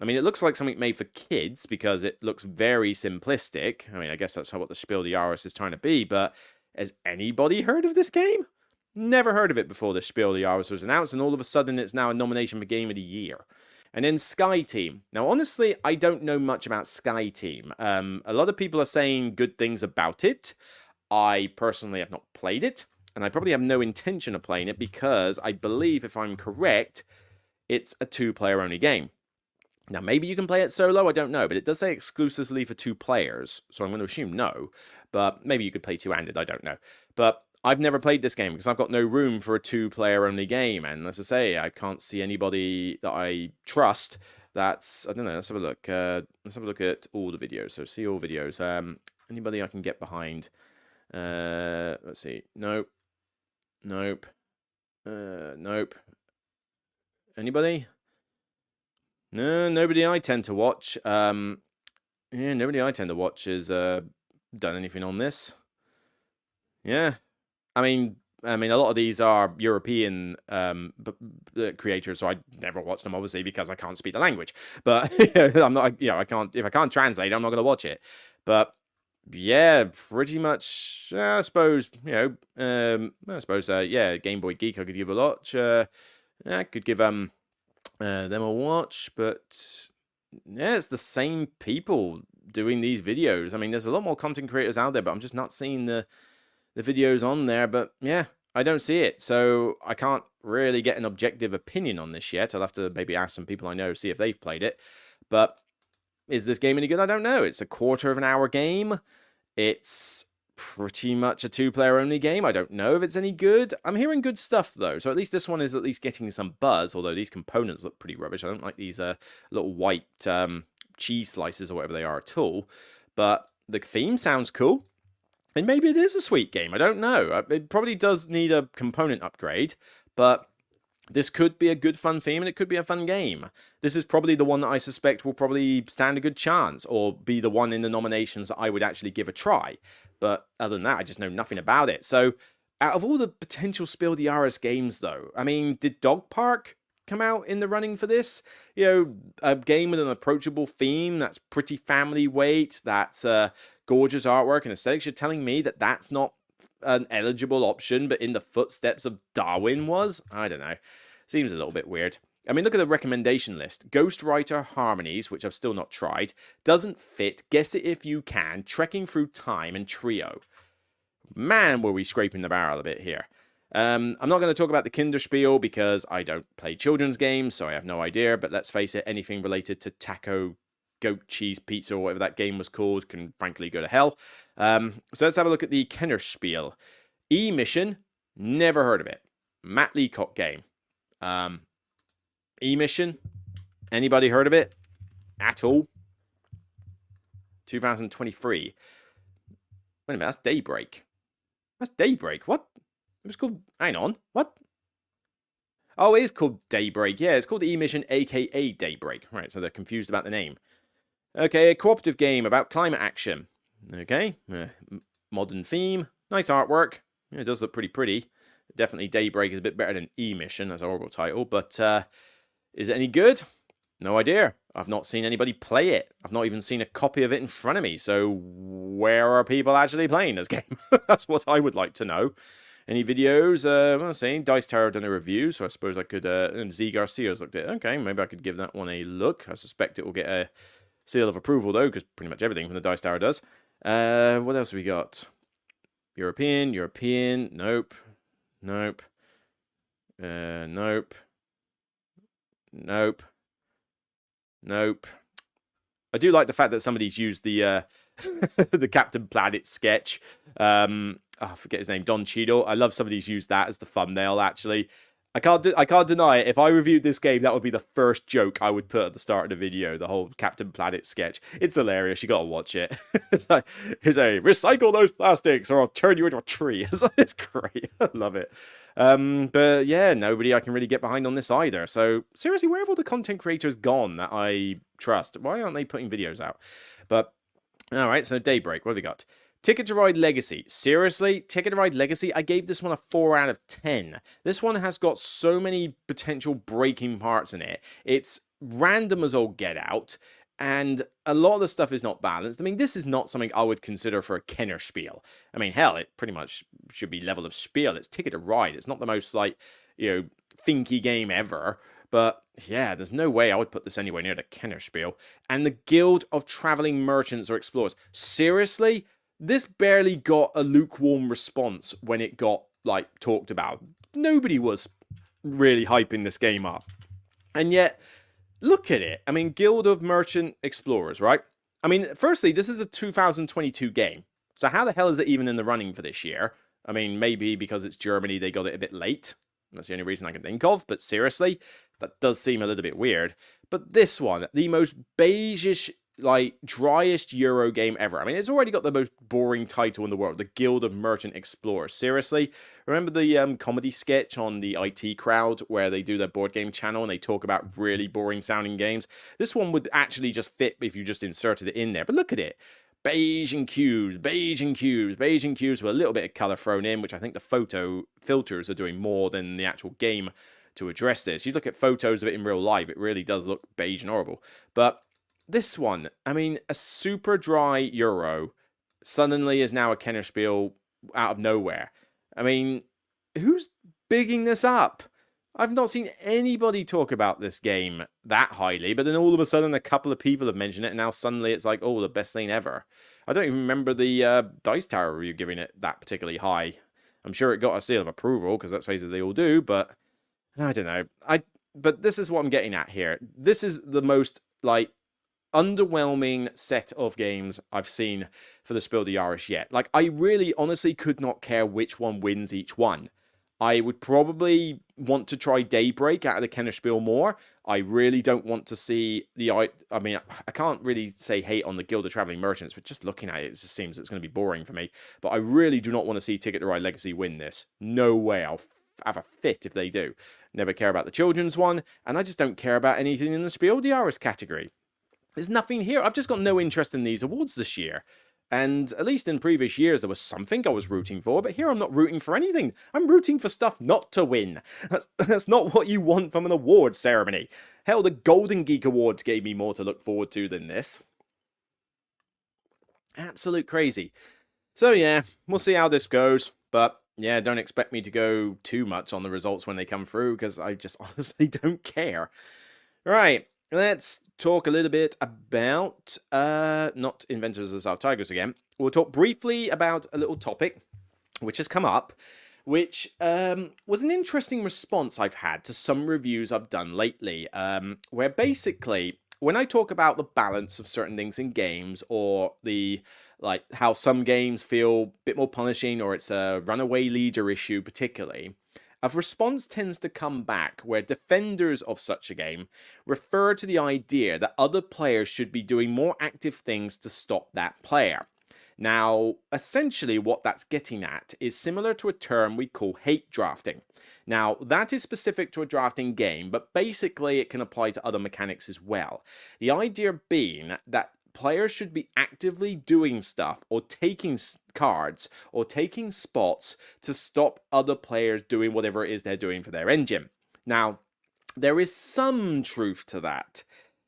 I mean, it looks like something made for kids because it looks very simplistic. I mean, I guess that's what the Spiel Des Jahres is trying to be, but has anybody heard of this game? Never heard of it before the Spiel Des Jahres was announced, and all of a sudden it's now a nomination for Game of the Year. And then Sky Team. Now, honestly, I don't know much about Sky Team. A lot of people are saying good things about it. I personally have not played it, and I probably have no intention of playing it because I believe, if I'm correct, it's a two-player only game. Now, maybe you can play it solo, I don't know, but it does say exclusively for 2 players, so I'm going to assume no, but maybe you could play two-handed, I don't know. But I've never played this game because I've got no room for a 2-player only game, and as I say, I can't see anybody that I trust that's... I don't know, let's have a look. Let's have a look at all the videos, so see all videos. Anybody I can get behind? Let's see. Nope. Nope. Nope. Anybody? No, nobody I tend to watch. Yeah, nobody I tend to watch has done anything on this. Yeah, I mean, a lot of these are European creators, so I never watch them, obviously, because I can't speak the language. But I'm not, I can't. If I can't translate, I'm not going to watch it. But yeah, pretty much. I suppose yeah, Game Boy Geek I could give a watch. I could give them a watch, but yeah, it's the same people doing these videos. I mean, there's a lot more content creators out there, but I'm just not seeing the videos on there. But yeah, I don't see it, so I can't really get an objective opinion on this yet. I'll have to maybe ask some people I know, see if they've played it. But is this game any good? I don't know. It's a quarter of an hour game. It's pretty much a 2-player only game. I don't know if it's any good. I'm hearing good stuff though, so at least this one is at least getting some buzz, although these components look pretty rubbish. I don't like these little white cheese slices or whatever they are at all, but the theme sounds cool, and maybe it is a sweet game. I don't know. It probably does need a component upgrade, but this could be a good fun theme, and it could be a fun game. This is probably the one that I suspect will probably stand a good chance, or be the one in the nominations that I would actually give a try. But other than that, I just know nothing about it. So, out of all the potential Spiel Des Jahres games, though, I mean, did Dog Park come out in the running for this? You know, a game with an approachable theme that's pretty family weight, that's gorgeous artwork and aesthetics. You're telling me that that's not an eligible option, but in the footsteps of Darwin was? I don't know. Seems a little bit weird. I mean, look at the recommendation list. Ghostwriter Harmonies, which I've still not tried. Doesn't Fit, Guess It If You Can, Trekking Through Time, and Trio. Man, were we scraping the barrel a bit here. I'm not going to talk about the Kinderspiel because I don't play children's games, so I have no idea. But let's face it, anything related to taco, goat cheese pizza, or whatever that game was called, can frankly go to hell. So let's have a look at the Kennerspiel. E-Mission, never heard of it. Matt Leacock game. E-Mission, anybody heard of it at all? 2023. Wait a minute, that's Daybreak. That's Daybreak. What? It was called... Hang on. What? Oh, it is called Daybreak. Yeah, it's called E-Mission, a.k.a. Daybreak. Right, so they're confused about the name. Okay, a cooperative game about climate action. Okay, modern theme. Nice artwork. Yeah, it does look pretty pretty. Definitely Daybreak is a bit better than E-Mission. That's a horrible title, but is it any good? No idea. I've not seen anybody play it. I've not even seen a copy of it in front of me. So where are people actually playing this game? That's what I would like to know. Any videos? I'm saying Dice Tower done a review, so I suppose I could. And Z Garcia's looked at it. Okay, maybe I could give that one a look. I suspect it will get a seal of approval though, because pretty much everything from the Dice Tower does. What else have we got? European. Nope. Nope. Nope. Nope. I do like the fact that somebody's used the the Captain Planet sketch. I forget his name, Don Cheadle. I love somebody's used that as the thumbnail. Actually, I can't deny it. If I reviewed this game, that would be the first joke I would put at the start of the video. The whole Captain Planet sketch. It's hilarious. You gotta watch it. It's like, here's a recycle those plastics, or I'll turn you into a tree. It's great. I love it. But yeah, nobody I can really get behind on this either. So seriously, where have all the content creators gone that I trust? Why aren't they putting videos out? But all right, so Daybreak, what have we got? Ticket to Ride Legacy. Seriously, Ticket to Ride Legacy, I gave this one a 4 out of 10. This one has got so many potential breaking parts in it. It's random as all get out, and a lot of the stuff is not balanced. I mean, this is not something I would consider for a Kenner Spiel. I mean, hell, it pretty much should be level of Spiel. It's Ticket to Ride. It's not the most, like, thinky game ever. But yeah, there's no way I would put this anywhere near the Kenner Spiel. And the Guild of Traveling Merchants or Explorers. Seriously? This barely got a lukewarm response when it got, like, talked about. Nobody was really hyping this game up. And yet, look at it. I mean, Guild of Merchant Explorers, right? I mean, firstly, this is a 2022 game. So how the hell is it even in the running for this year? I mean, maybe because it's Germany, they got it a bit late. That's the only reason I can think of. But seriously, that does seem a little bit weird. But this one, the most beige-ish, like, driest Euro game ever. I mean, it's already got the most boring title in the world, the Guild of Merchant Explorers. Seriously? Remember the comedy sketch on the IT Crowd where they do their board game channel and they talk about really boring sounding games? This one would actually just fit if you just inserted it in there. But look at it. Beige and cubes, beige and cubes, beige and cubes with a little bit of colour thrown in, which I think the photo filters are doing more than the actual game to address this. You look at photos of it in real life, it really does look beige and horrible. But this one, I mean, a super dry Euro suddenly is now a Kenner Spiel out of nowhere. I mean, who's bigging this up? I've not seen anybody talk about this game that highly, but then all of a sudden a couple of people have mentioned it, and now suddenly it's like, oh, the best thing ever. I don't even remember the Dice Tower review giving it that particularly high. I'm sure it got a seal of approval, because that's what they all do, but I don't know. But this is what I'm getting at here. This is the most, like, underwhelming set of games I've seen for the Spiel des Jahres yet. Like, I really honestly could not care which one wins each one. I would probably want to try Daybreak out of the Kenner Spiel more. I really don't want to see the... I mean, I can't really say hate on the Guild of Traveling Merchants, but just looking at it, it just seems it's going to be boring for me. But I really do not want to see Ticket to Ride Legacy win this. No way. I'll have a fit if they do. Never care about the children's one, and I just don't care about anything in the Spiel des Jahres category. There's nothing here. I've just got no interest in these awards this year. And at least in previous years, there was something I was rooting for, but here I'm not rooting for anything. I'm rooting for stuff not to win. That's not what you want from an award ceremony. Hell, the Golden Geek Awards gave me more to look forward to than this. Absolute crazy. So yeah, we'll see how this goes, but yeah, don't expect me to go too much on the results when they come through, because I just honestly don't care. Right. Let's talk a little bit about, not Inventors of South Tigris again. We'll talk briefly about a little topic which has come up, which was an interesting response I've had to some reviews I've done lately, where basically, when I talk about the balance of certain things in games, or the, like, how some games feel a bit more punishing, or it's a runaway leader issue particularly, a response tends to come back where defenders of such a game refer to the idea that other players should be doing more active things to stop that player. Now, essentially what that's getting at is similar to a term we call hate drafting. Now, that is specific to a drafting game, but basically it can apply to other mechanics as well. The idea being that players should be actively doing stuff or taking cards or taking spots to stop other players doing whatever it is they're doing for their engine. Now, there is some truth to that,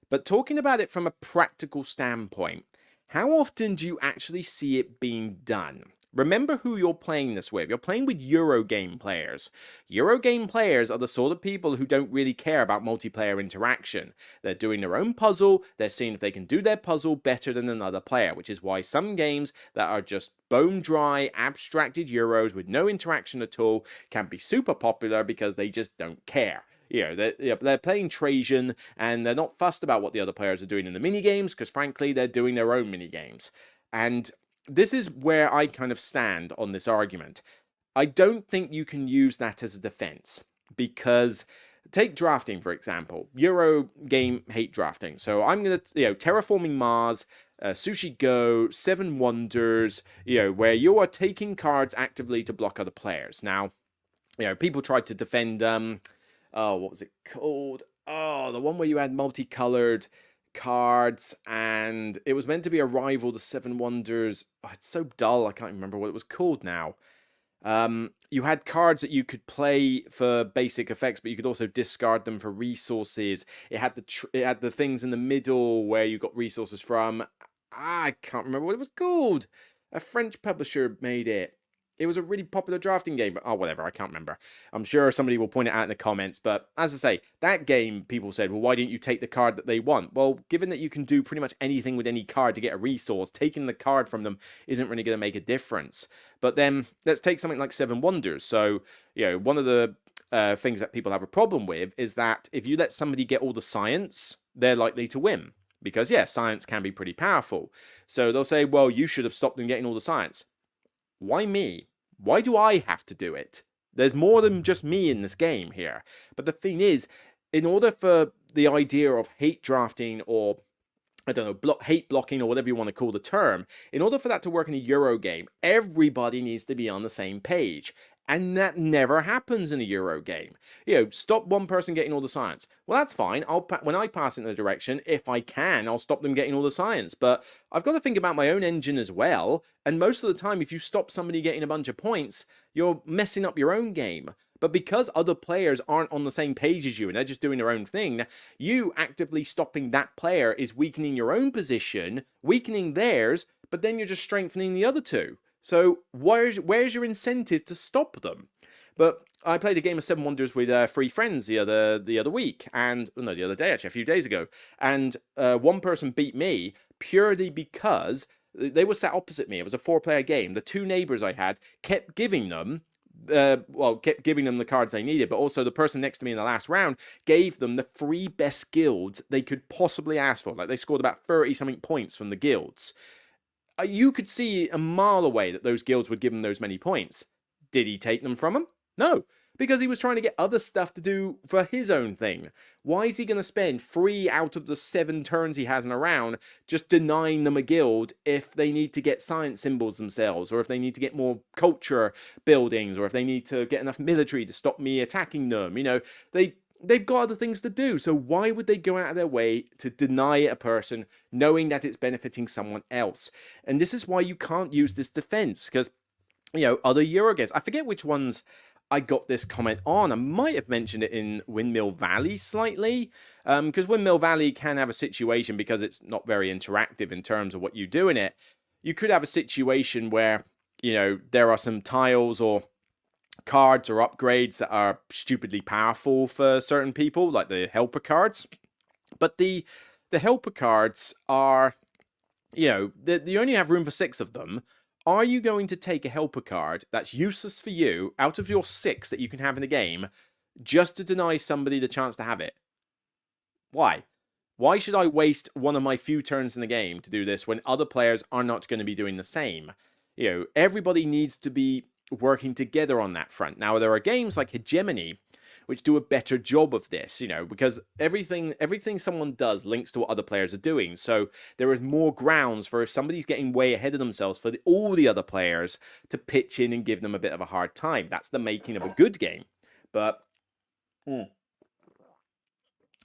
but talking about it from a practical standpoint, how often do you actually see it being done? remember who you're playing this with. You're playing with Eurogame players. Eurogame players are the sort of people who don't really care about multiplayer interaction. They're doing their own puzzle, they're seeing if they can do their puzzle better than another player, which is why some games that are just bone dry, abstracted Euros with no interaction at all can be super popular because they just don't care. They're playing Trajan, and they're not fussed about what the other players are doing in the minigames, because frankly, they're doing their own minigames. And this is where I kind of stand on this argument. I don't think you can use that as a defense, because take drafting, for example. Euro game hate drafting. So I'm going to, Terraforming Mars, Sushi Go, Seven Wonders, where you are taking cards actively to block other players. Now, people tried to defend, what was it called? Oh, the one where you had multicolored cards, and it was meant to be a rival to Seven Wonders. Oh, it's so dull, I can't remember what it was called now. You had cards that you could play for basic effects, but you could also discard them for resources. It had the things in the middle where you got resources from. I can't remember what it was called. A French publisher made it. It was a really popular drafting game, but whatever, I can't remember. I'm sure somebody will point it out in the comments, but as I say, that game, people said, well, why didn't you take the card that they want? Well, given that you can do pretty much anything with any card to get a resource, taking the card from them isn't really going to make a difference. But then, let's take something like Seven Wonders. So, one of the things that people have a problem with is that if you let somebody get all the science, they're likely to win. Because, science can be pretty powerful. So they'll say, well, you should have stopped them getting all the science. Why me? Why do I have to do it? There's more than just me in this game here. But the thing is, in order for the idea of hate drafting, or I don't know, hate blocking, or whatever you want to call the term, in order for that to work in a Euro game, everybody needs to be on the same page. And that never happens in a Euro game. Stop one person getting all the science. Well, that's fine. When I pass in the direction, if I can, I'll stop them getting all the science. But I've got to think about my own engine as well. And most of the time, if you stop somebody getting a bunch of points, you're messing up your own game. But because other players aren't on the same page as you and they're just doing their own thing, you actively stopping that player is weakening your own position, weakening theirs, but then you're just strengthening the other two. So where's your incentive to stop them? But I played a game of Seven Wonders with 3 friends the other week, and no, the other day actually, a few days ago, and one person beat me purely because they were sat opposite me. It was a 4-player game. The 2 neighbors I had kept giving them the cards they needed, but also the person next to me in the last round gave them the 3 best guilds they could possibly ask for. Like, they scored about 30-something points from the guilds. You could see a mile away that those guilds would give him those many points. Did he take them from him? No, because he was trying to get other stuff to do for his own thing. Why is he going to spend 3 out of the 7 turns he has in a round just denying them a guild if they need to get science symbols themselves, or if they need to get more culture buildings, or if they need to get enough military to stop me attacking them? They've got other things to do, so why would they go out of their way to deny a person knowing that it's benefiting someone else? And this is why you can't use this defense, because, other Eurogames, I forget which ones I got this comment on. I might have mentioned it in Windmill Valley slightly, because Windmill Valley can have a situation, because it's not very interactive in terms of what you do in it. You could have a situation where, there are some tiles or cards or upgrades that are stupidly powerful for certain people, like the helper cards. But the helper cards are, you only have room for 6 of them. Are you going to take a helper card that's useless for you out of your 6 that you can have in the game just to deny somebody the chance to have it? Why? Why should I waste one of my few turns in the game to do this when other players are not going to be doing the same? Everybody needs to be working together on that front. Now, there are games like Hegemony which do a better job of this, because everything someone does links to what other players are doing. So there is more grounds for, if somebody's getting way ahead of themselves, for all the other players to pitch in and give them a bit of a hard time. That's the making of a good game. But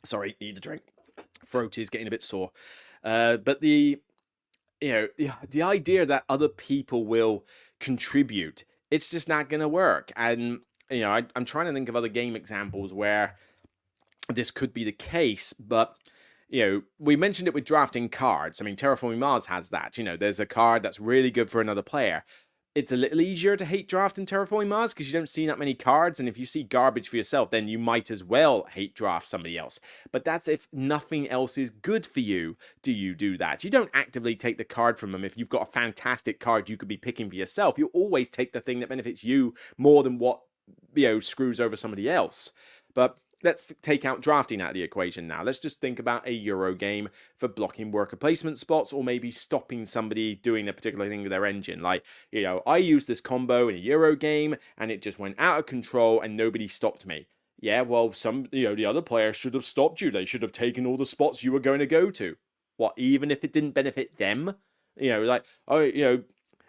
sorry, need a drink. Throat is getting a bit sore. But the idea that other people will contribute, it's just not going to work. And, I'm trying to think of other game examples where this could be the case, but, we mentioned it with drafting cards. I mean, Terraforming Mars has that. There's a card that's really good for another player. it's a little easier to hate draft in Terraforming Mars because you don't see that many cards, and if you see garbage for yourself, then you might as well hate draft somebody else. But that's if nothing else is good for you. Do you do that? You don't actively take the card from them if you've got a fantastic card you could be picking for yourself. You always take the thing that benefits you more than what, screws over somebody else. But let's take out drafting out of the equation now. Let's just think about a Euro game for blocking worker placement spots, or maybe stopping somebody doing a particular thing with their engine. Like, I used this combo in a Euro game and it just went out of control and nobody stopped me. Yeah, well, the other player should have stopped you. They should have taken all the spots you were going to go to. What, even if it didn't benefit them?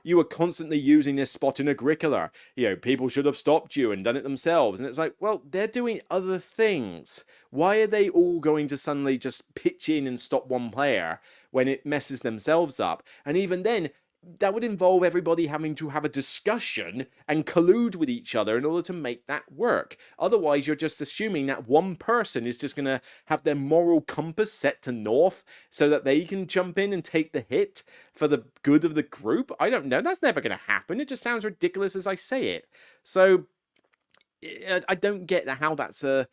You were constantly using this spot in Agricola. People should have stopped you and done it themselves. And it's like, well, they're doing other things. Why are they all going to suddenly just pitch in and stop one player when it messes themselves up? And even then, that would involve everybody having to have a discussion and collude with each other in order to make that work. Otherwise, you're just assuming that one person is just going to have their moral compass set to north so that they can jump in and take the hit for the good of the group. I don't know. That's never going to happen. It just sounds ridiculous as I say it. So I don't get how that's a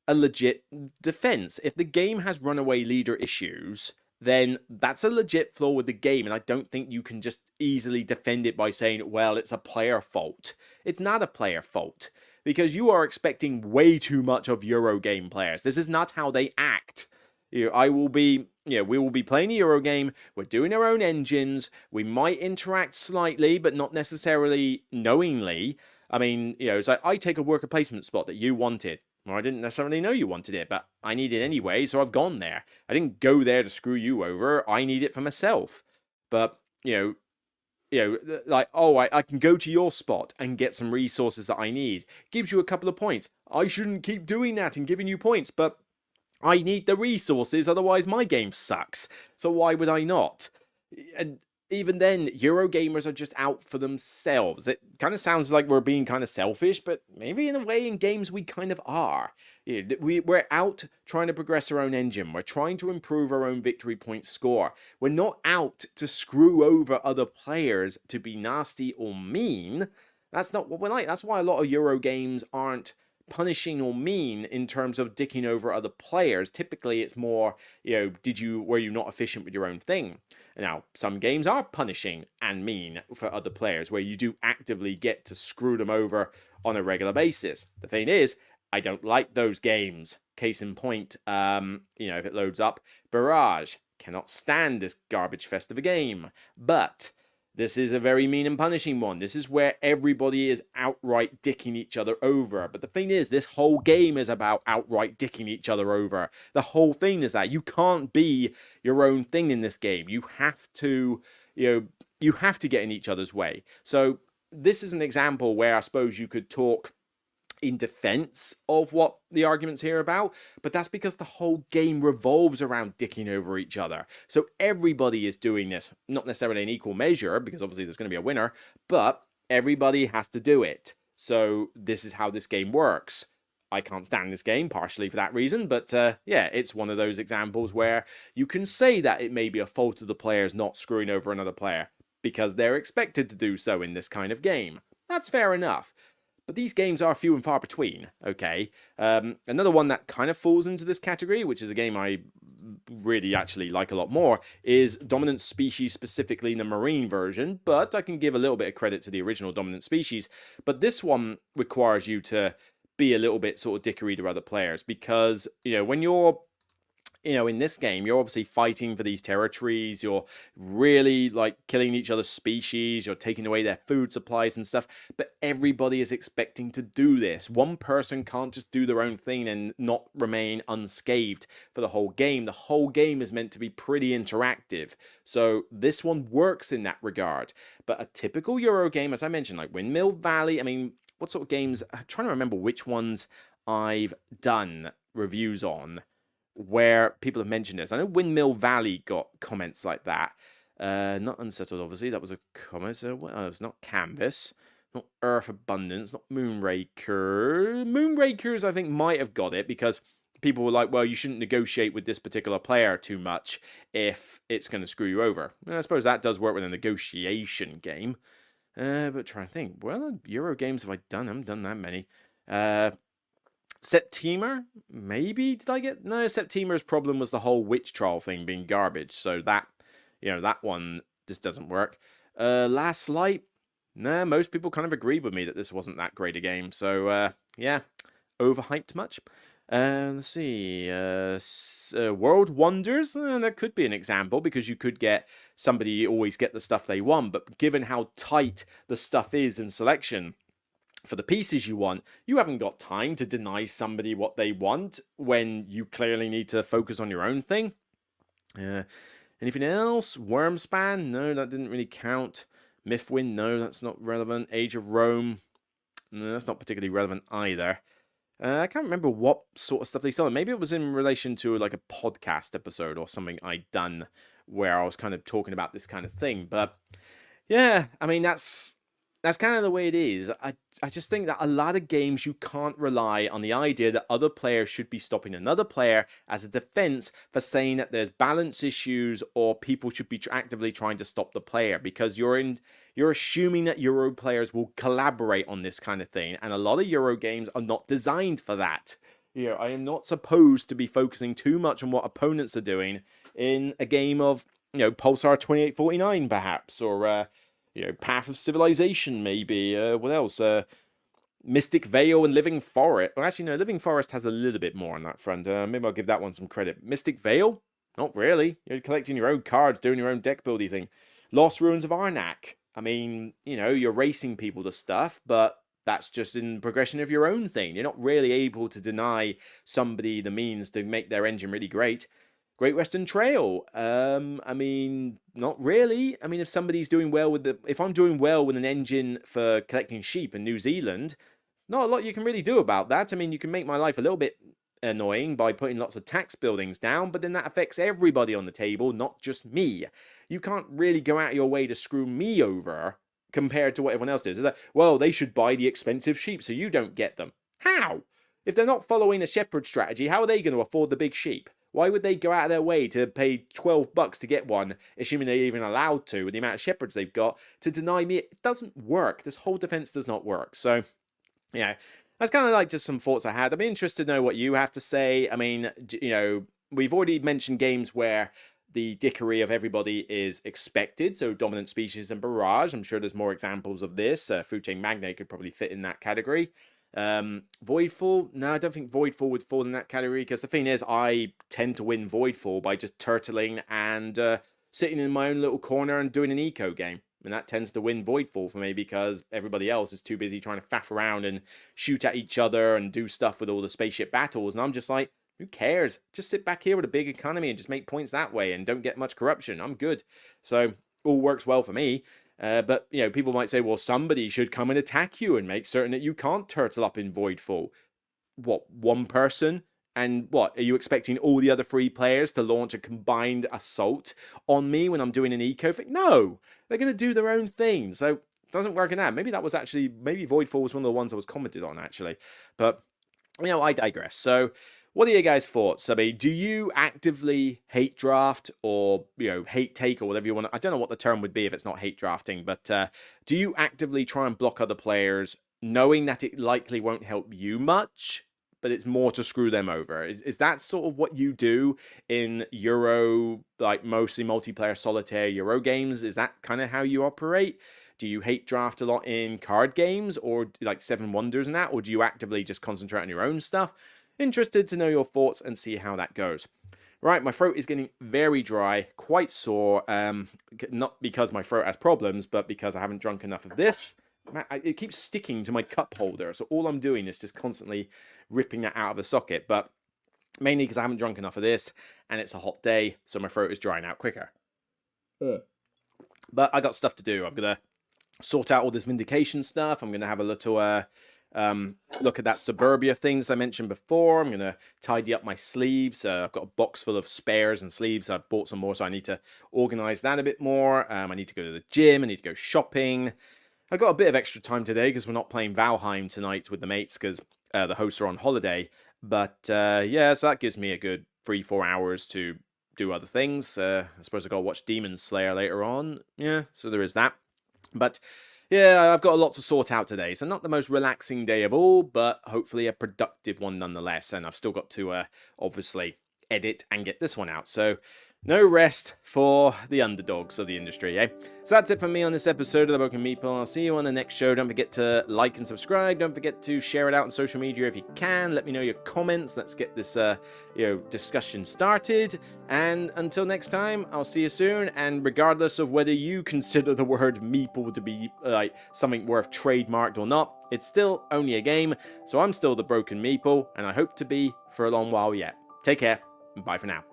legit defense. If the game has runaway leader issues, then that's a legit flaw with the game, and I don't think you can just easily defend it by saying, well, it's a player fault. It's not a player fault, because you are expecting way too much of Euro game players. This is not how they act. We will be playing a Euro game, we're doing our own engines, we might interact slightly, but not necessarily knowingly. I mean, it's like, I take a worker placement spot that you wanted. Well, I didn't necessarily know you wanted it, but I need it anyway, so I've gone there. I didn't go there to screw you over. I need it for myself. But, like, I can go to your spot and get some resources that I need. Gives you a couple of points. I shouldn't keep doing that and giving you points, but I need the resources, otherwise my game sucks. So why would I not? And even then, Eurogamers are just out for themselves. It kind of sounds like we're being kind of selfish, but maybe in a way in games we kind of are. We're out trying to progress our own engine. We're trying to improve our own victory point score. We're not out to screw over other players, to be nasty or mean. That's not what we're like. That's why a lot of Euro games aren't punishing or mean in terms of dicking over other players. Typically it's more, were you not efficient with your own thing? Now, some games are punishing and mean for other players, where you do actively get to screw them over on a regular basis. The thing is, I don't like those games. Case in point, if it loads up, Barrage. Cannot stand this garbage fest of a game. But this is a very mean and punishing one. This is where everybody is outright dicking each other over. But the thing is, this whole game is about outright dicking each other over. The whole thing is that you can't be your own thing in this game. You have to, you have to get in each other's way. So this is an example where I suppose you could talk in defense of what the argument's here about, but that's because the whole game revolves around dicking over each other. So everybody is doing this, not necessarily in equal measure, because obviously there's going to be a winner, but everybody has to do it. So this is how this game works. I can't stand this game, partially for that reason, but yeah, it's one of those examples where you can say that it may be a fault of the players not screwing over another player, because they're expected to do so in this kind of game. That's fair enough. But these games are few and far between, okay? Another one that kind of falls into this category, which is a game I really actually like a lot more, is Dominant Species, specifically in the Marine version, but I can give a little bit of credit to the original Dominant Species. But this one requires you to be a little bit sort of dickery to other players, because, when you're in this game, you're obviously fighting for these territories, you're really like killing each other's species, you're taking away their food supplies and stuff, but everybody is expecting to do this. One person can't just do their own thing and not remain unscathed for the whole game. The whole game is meant to be pretty interactive, so this one works in that regard. But a typical Euro game, as I mentioned, like Windmill Valley, I mean, what sort of games, I'm trying to remember which ones I've done reviews on where people have mentioned this. I know Windmill Valley got comments like that. Not Unsettled, obviously. That was a comment. So it's not Canvas, not Earth Abundance, not Moonraker. Moonrakers, I think, might have got it because people were like, well, you shouldn't negotiate with this particular player too much if it's going to screw you over. And I suppose that does work with a negotiation game. But trying to think, what other Euro games have I done? I haven't done that many. Septimer, maybe did I get? No, Septimer's problem was the whole witch trial thing being garbage. So that, that one just doesn't work. Last Light, nah, most people kind of agreed with me that this wasn't that great a game. So yeah, overhyped much. Let's see, World Wonders, that could be an example because you could get somebody always get the stuff they want, but given how tight the stuff is in selection for the pieces you want, you haven't got time to deny somebody what they want when you clearly need to focus on your own thing. Anything else? Wormspan? No, that didn't really count. Mythwind? No, that's not relevant. Age of Rome? No, that's not particularly relevant either. I can't remember what sort of stuff they sell. Maybe it was in relation to like a podcast episode or something I'd done where I was kind of talking about this kind of thing. But yeah, I mean that's kind of the way it is. I just think that a lot of games you can't rely on the idea that other players should be stopping another player as a defense for saying that there's balance issues or people should be actively trying to stop the player, because you're assuming that Euro players will collaborate on this kind of thing, and a lot of Euro games are not designed for that. I am not supposed to be focusing too much on what opponents are doing in a game of, Pulsar 2849 perhaps, or Path of Civilization, maybe. What else? Mystic Vale and Living Forest. Well, actually, no, Living Forest has a little bit more on that front. Maybe I'll give that one some credit. Mystic Vale? Not really. You're collecting your own cards, doing your own deck building thing. Lost Ruins of Arnak. I mean, you're racing people to stuff, but that's just in progression of your own thing. You're not really able to deny somebody the means to make their engine really great. Great Western Trail. I mean, not really. I mean, if somebody's doing well if I'm doing well with an engine for collecting sheep in New Zealand, not a lot you can really do about that. I mean, you can make my life a little bit annoying by putting lots of tax buildings down, but then that affects everybody on the table, not just me. You can't really go out of your way to screw me over compared to what everyone else does. It's like, well, they should buy the expensive sheep so you don't get them. How? If they're not following a shepherd strategy, how are they going to afford the big sheep? Why would they go out of their way to pay $12 to get one, assuming they're even allowed to, with the amount of shepherds they've got, to deny me? It doesn't work. This whole defense does not work. So, that's kind of like just some thoughts I had. I'd be interested to know what you have to say. I mean, we've already mentioned games where the dickery of everybody is expected. So Dominant Species and Barrage. I'm sure there's more examples of this. Food Chain Magnate could probably fit in that category. Voidfall, no, I don't think Voidfall would fall in that category, because the thing is, I tend to win Voidfall by just turtling and sitting in my own little corner and doing an eco game, and that tends to win Voidfall for me because everybody else is too busy trying to faff around and shoot at each other and do stuff with all the spaceship battles, and I'm just like, who cares? Just sit back here with a big economy and just make points that way and don't get much corruption. I'm good. So all works well for me. But, people might say, well, somebody should come and attack you and make certain that you can't turtle up in Voidfall. What, one person? And what, are you expecting all the other 3 players to launch a combined assault on me when I'm doing an eco thing? No! They're going to do their own thing. So, it doesn't work in that. Maybe Voidfall was one of the ones I was commented on, actually. But, I digress. So, what are your guys' thoughts? I mean, do you actively hate draft or, hate take or whatever you want? I don't know what the term would be if it's not hate drafting, but do you actively try and block other players knowing that it likely won't help you much, but it's more to screw them over? Is that sort of what you do in Euro, like mostly multiplayer solitaire Euro games? Is that kind of how you operate? Do you hate draft a lot in card games or like Seven Wonders and that? Or do you actively just concentrate on your own stuff? Interested to know your thoughts and see how that goes. Right, my throat is getting very dry, quite sore, not because my throat has problems, but because I haven't drunk enough of this. It keeps sticking to my cup holder, so all I'm doing is just constantly ripping that out of the socket, but mainly because I haven't drunk enough of this, and it's a hot day, so my throat is drying out quicker. But I got stuff to do. I'm going to sort out all this Vindication stuff. I'm going to have a little look at that Suburbia things I mentioned before. I'm going to tidy up my sleeves. I've got a box full of spares and sleeves. I've bought some more, so I need to organize that a bit more. I need to go to the gym. I need to go shopping. I got a bit of extra time today because we're not playing Valheim tonight with the mates because the hosts are on holiday. But yeah, so that gives me a good 3-4 hours to do other things. I suppose I got to watch Demon Slayer later on. Yeah, so there is that. But Yeah, I've got a lot to sort out today, so not the most relaxing day of all, but hopefully a productive one nonetheless. And I've still got to obviously edit and get this one out. So no rest for the underdogs of the industry, eh? So that's it from me on this episode of The Broken Meeple. I'll see you on the next show. Don't forget to like and subscribe. Don't forget to share it out on social media if you can. Let me know your comments. Let's get this discussion started. And until next time, I'll see you soon. And regardless of whether you consider the word Meeple to be like something worth trademarked or not, it's still only a game. So I'm still the Broken Meeple, and I hope to be for a long while yet. Take care, and bye for now.